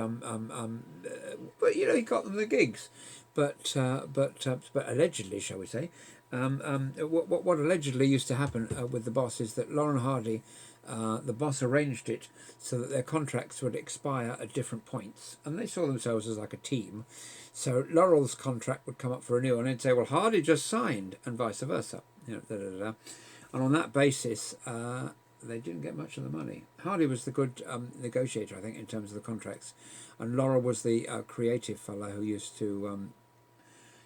but he got them the gigs. But allegedly, shall we say, what allegedly used to happen with the boss is that Laurel and Hardy, the boss arranged it so that their contracts would expire at different points, and they saw themselves as like a team. So Laurel's contract would come up for renewal, and they'd say, "Well, Hardy just signed," and vice versa. And on that basis, they didn't get much of the money. Hardy was the good negotiator, I think, in terms of the contracts, and Laurel was the creative fellow who used to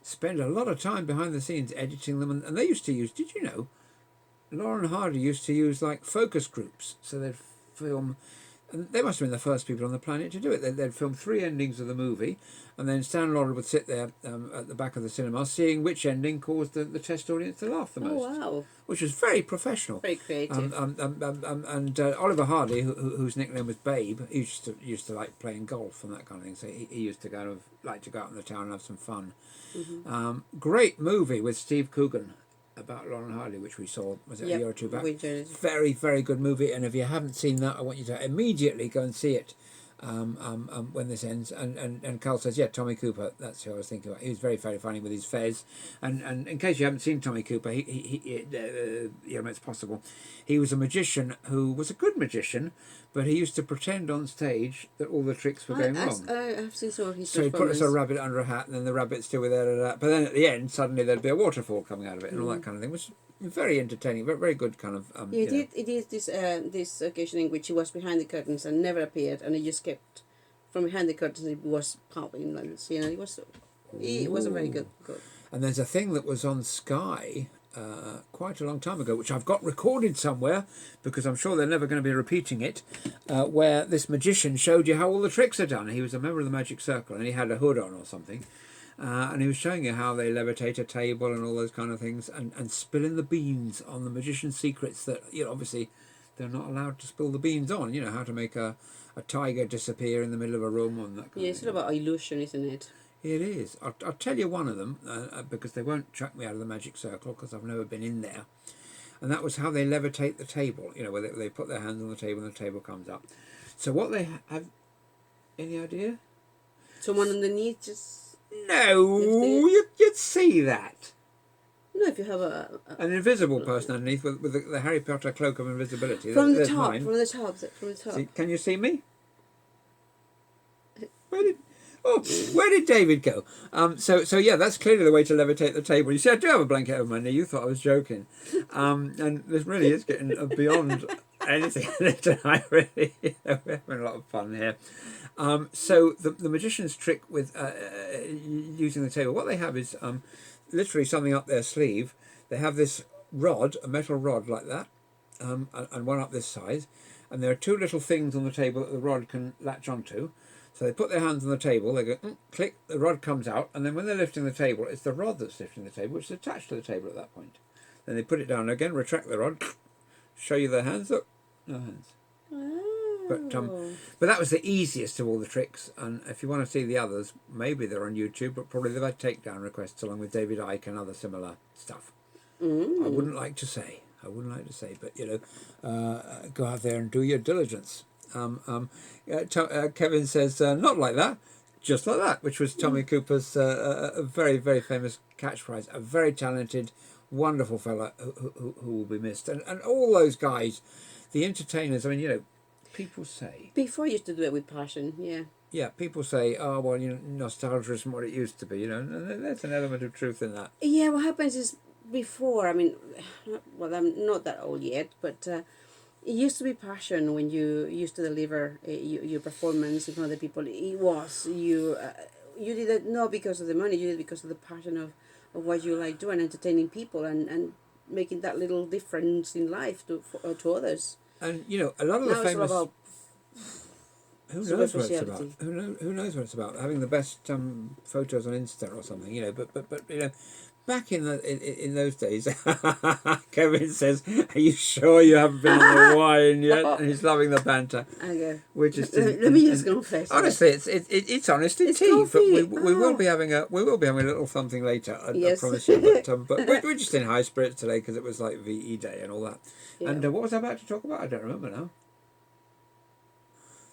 spend a lot of time behind the scenes editing them, and they used to use, did you know, Laurel and Hardy used to use like focus groups, so they'd film, and they must have been the first people on the planet to do it. They'd film 3 endings of the movie, and then Stan Laurel would sit there at the back of the cinema seeing which ending caused the test audience to laugh the most. Oh, wow. Which was very professional. Very creative. And Oliver Hardy, whose nickname was Babe, he used to like playing golf and that kind of thing. So he used to like to go out in the town and have some fun. Great movie with Steve Coogan about Laurel and Hardy, which we saw a year or two back. Very, very good movie. And if you haven't seen that, I want you to immediately go and see it. When this ends, and Carl says, yeah, Tommy Cooper, that's who I was thinking about. He was very, very funny with his fez, and in case you haven't seen Tommy Cooper, it's possible, he was a magician who was a good magician, but he used to pretend on stage that all the tricks were going wrong. I've seen some of his So he'd put a sort of rabbit under a hat, and then the rabbit's still with there, but then at the end, suddenly there'd be a waterfall coming out of it, and all that kind of thing, which very entertaining, very, very good kind of. He did this occasion in which he was behind the curtains and never appeared, and he just kept from behind the curtains. He was popping, it was a very good. And there's a thing that was on Sky quite a long time ago, which I've got recorded somewhere because I'm sure they're never going to be repeating it, where this magician showed you how all the tricks are done. He was a member of the Magic Circle, and he had a hood on or something. And he was showing you how they levitate a table and all those kind of things, and spilling the beans on the magician's secrets that, obviously they're not allowed to spill the beans on. How to make a tiger disappear in the middle of a room and that kind of thing. It's all about illusion, isn't it? It is. I'll tell you one of them, because they won't chuck me out of the Magic Circle because I've never been in there. And that was how they levitate the table, where they put their hands on the table and the table comes up. So what they have, any idea? Someone underneath just... No, you'd see that. No, if you have an invisible person underneath with the Harry Potter cloak of invisibility. From the top. See, can you see me? Where did David go? So yeah, that's clearly the way to levitate the table. You see, I do have a blanket over my knee. You thought I was joking, and this really is getting beyond anything tonight. Really, we're having a lot of fun here. So the magician's trick with using the table, what they have is literally something up their sleeve. They have this rod, a metal rod like that, and one up this size, and there are 2 little things on the table that the rod can latch onto. So they put their hands on the table, they go, click, the rod comes out, and then when they're lifting the table, it's the rod that's lifting the table, which is attached to the table at that point. Then they put it down again, retract the rod, show you their hands. Look, no hands. But that was the easiest of all the tricks. And if you want to see the others, maybe they're on YouTube, but probably they've had takedown requests along with David Icke and other similar stuff. I wouldn't like to say. But go out there and do your diligence. Kevin says, not like that, just like that, which was Tommy Cooper's a very, very famous catchphrase. A very talented, wonderful fella who will be missed. And all those guys, the entertainers, I mean, people say... Before you used to do it with passion, yeah. Yeah, people say, oh, well, nostalgia isn't what it used to be, and there's an element of truth in that. Yeah, what happens is before, I mean, well, I'm not that old yet, but it used to be passion when you used to deliver your performance in front of the people. It was, you did it not because of the money, you did it because of the passion of what you like doing, entertaining people and making that little difference in life to others. And, a lot of the Now famous... it's all about who knows what it's about? Who knows what it's about? Having the best photos on Insta or something, But back in those days, Kevin says, "Are you sure you haven't been on the wine yet?" And he's loving the banter. Okay. We're just let me just confess. Honestly, it's honesty tea. Coffee. But we will be having a little something later. I promise you. But we're just in high spirits today because it was like VE Day and all that. Yeah. And what was I about to talk about? I don't remember now.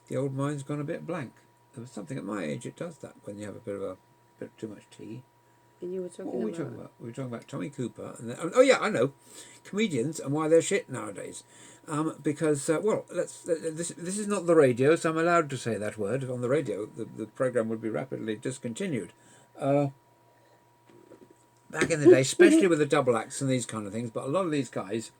The old mind's gone a bit blank. There was something at my age. It does that when you have a bit too much tea. And you were talking what were we talking about? We were talking about Tommy Cooper. And I know, comedians and why they're shit nowadays. Because this is not the radio, so I'm allowed to say that word on the radio. The program would be rapidly discontinued. Back in the day, especially with the double acts and these kind of things, but a lot of these guys,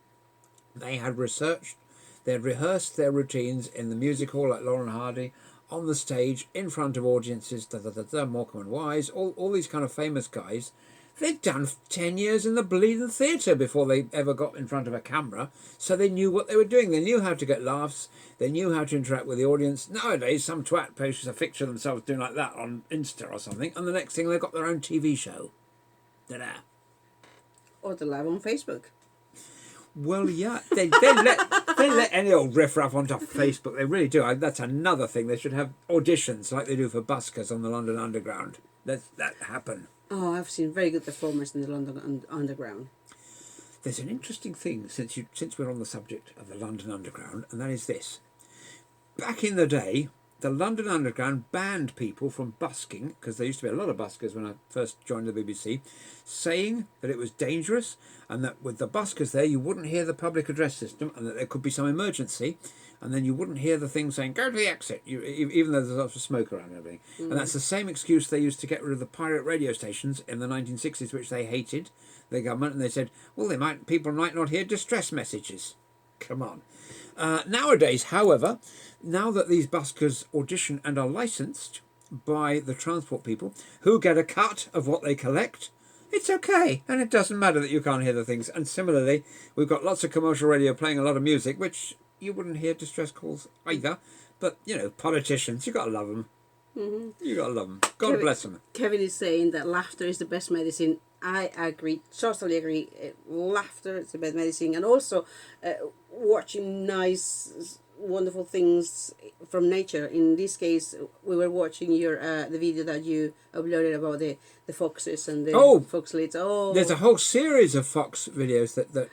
they had researched. They had rehearsed their routines in the music hall like Lauren Hardy, on the stage, in front of audiences, Morecambe and Wise, all these kind of famous guys. They'd done 10 years in the bleeding theatre before they ever got in front of a camera, so they knew what they were doing. They knew how to get laughs. They knew how to interact with the audience. Nowadays, some twat posts a picture of themselves doing like that on Insta or something, and the next thing they've got their own TV show. Ta-da. Or the live on Facebook. Well, yeah, they let any old riffraff onto Facebook. They really do. That's another thing. They should have auditions like they do for buskers on the London Underground. Let that happen. Oh, I've seen very good performers in the London Underground. There's an interesting thing since we're on the subject of the London Underground, and that is this. Back in the day, the London Underground banned people from busking, because there used to be a lot of buskers when I first joined the BBC, saying that it was dangerous and that with the buskers there you wouldn't hear the public address system and that there could be some emergency, and then you wouldn't hear the thing saying, "Go to the exit," even though there's lots of smoke around and everything. And that's the same excuse they used to get rid of the pirate radio stations in the 1960s, which they hated, the government, and they said, well, people might not hear distress messages. Come on. Nowadays, however, now that these buskers audition and are licensed by the transport people, who get a cut of what they collect, it's okay, and it doesn't matter that you can't hear the things. And similarly, we've got lots of commercial radio playing a lot of music, which you wouldn't hear distress calls either. But, politicians, you got to love them. Mm-hmm. You got to love them. God bless them. Kevin is saying that laughter is the best medicine. I agree, totally agree. Laughter is the best medicine. And also watching nice, wonderful things from nature. In this case, we were watching the video that you uploaded about the foxes and the foxlets. Oh, there's a whole series of fox videos that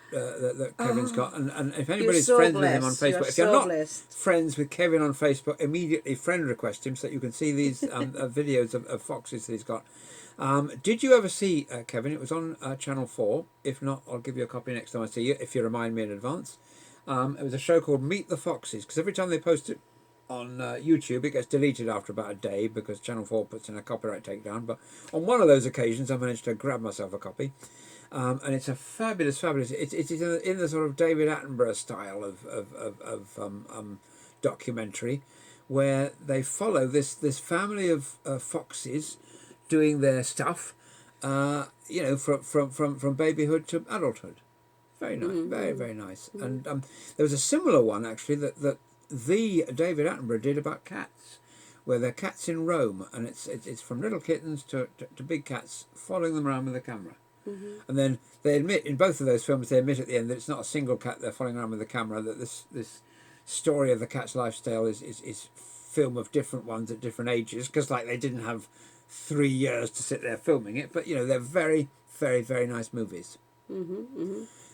Kevin's got, and if anybody's friends with him on Facebook, if you're not friends with Kevin on Facebook, immediately friend request him so that you can see these videos of foxes that he's got. Did you ever see, Kevin? It was on Channel 4. If not, I'll give you a copy next time I see you, if you remind me in advance. It was a show called Meet the Foxes, because every time they post it on YouTube, it gets deleted after about a day because Channel 4 puts in a copyright takedown. But on one of those occasions, I managed to grab myself a copy. And it's a fabulous... It's in the sort of David Attenborough style of documentary, where they follow this family of foxes doing their stuff, from babyhood to adulthood. Very nice, very, very nice. Mm-hmm. And there was a similar one, actually, that the David Attenborough did about cats, where they're cats in Rome, and it's from little kittens to big cats, following them around with a camera. And then they admit, in both of those films, they admit at the end that it's not a single cat they're following around with the camera, that this story of the cat's lifestyle is film of different ones at different ages, because like they didn't have 3 years to sit there filming it, but you know, they're very, very, very nice movies.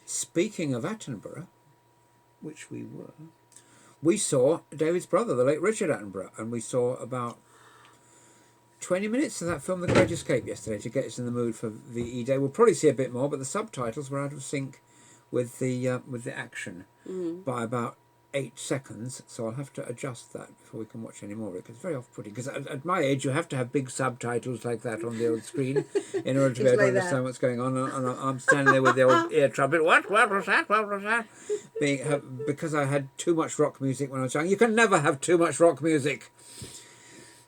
Speaking of Attenborough, which we were, we saw David's brother, the late Richard Attenborough, and we saw about 20 minutes of that film, The Great Escape, yesterday to get us in the mood for VE Day. We'll probably see a bit more, but the subtitles were out of sync with the action by about 8 seconds, so I'll have to adjust that before we can watch any more of it, because it's very off-putting. Because at my age, you have to have big subtitles like that on the old screen in order to be able to understand what's going on. And I'm standing there with the old ear trumpet. What was that? What was that? Because I had too much rock music when I was young. You can never have too much rock music.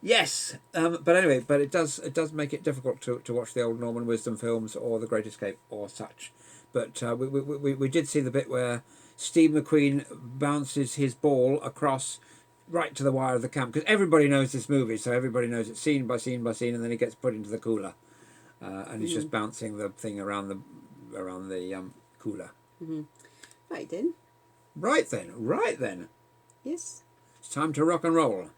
Yes, but anyway, but it does make it difficult to watch the old Norman Wisdom films or The Great Escape or such. But we did see the bit where Steve McQueen bounces his ball across right to the wire of the camp, because everybody knows this movie, so everybody knows it scene by scene by scene, and then he gets put into the cooler, and he's just bouncing the thing around the cooler. Right then. Right then. Yes. It's time to rock and roll.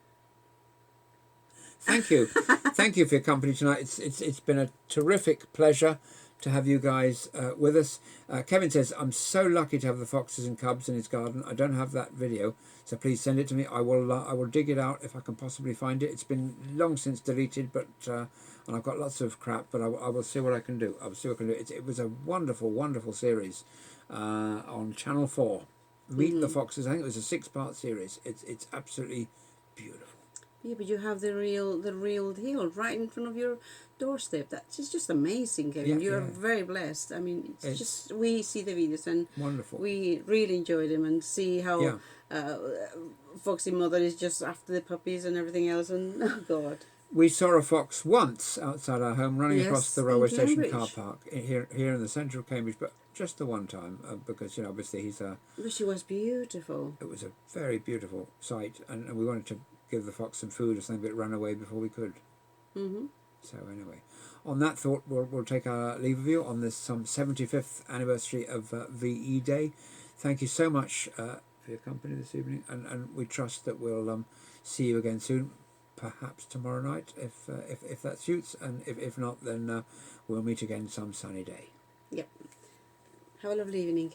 Thank you. Thank you for your company tonight. It's been a terrific pleasure to have you guys with us. Kevin says, I'm so lucky to have the foxes and cubs in his garden. I don't have that video, so please send it to me. I will dig it out if I can possibly find it. It's been long since deleted, but and I've got lots of crap, but I will see what I can do. I will see what I can do. It was a wonderful, wonderful series on Channel 4. Meet the Foxes. I think it was a 6-part series. It's absolutely beautiful. Yeah, but you have the real deal right in front of your doorstep. That's just amazing, Kevin. Yeah, You're yeah. very blessed. I mean, it's just, we see the videos and Wonderful. we really enjoy them and see how Foxy Mother is just after the puppies and everything else. And oh God, We saw a fox once outside our home, running across the railway in station car Cambridge. park here in the centre of Cambridge, but just the one time, because you know, obviously he's a. But she was beautiful. It was a very beautiful sight, and we wanted to give the fox some food or something, but it ran away before we could. So anyway, on that thought, we'll take our leave of you on this 75th anniversary of VE Day. Thank you so much for your company this evening, and we trust that we'll see you again soon, perhaps tomorrow night if that suits, and if not, then we'll meet again some sunny day. Yep. Have a lovely evening.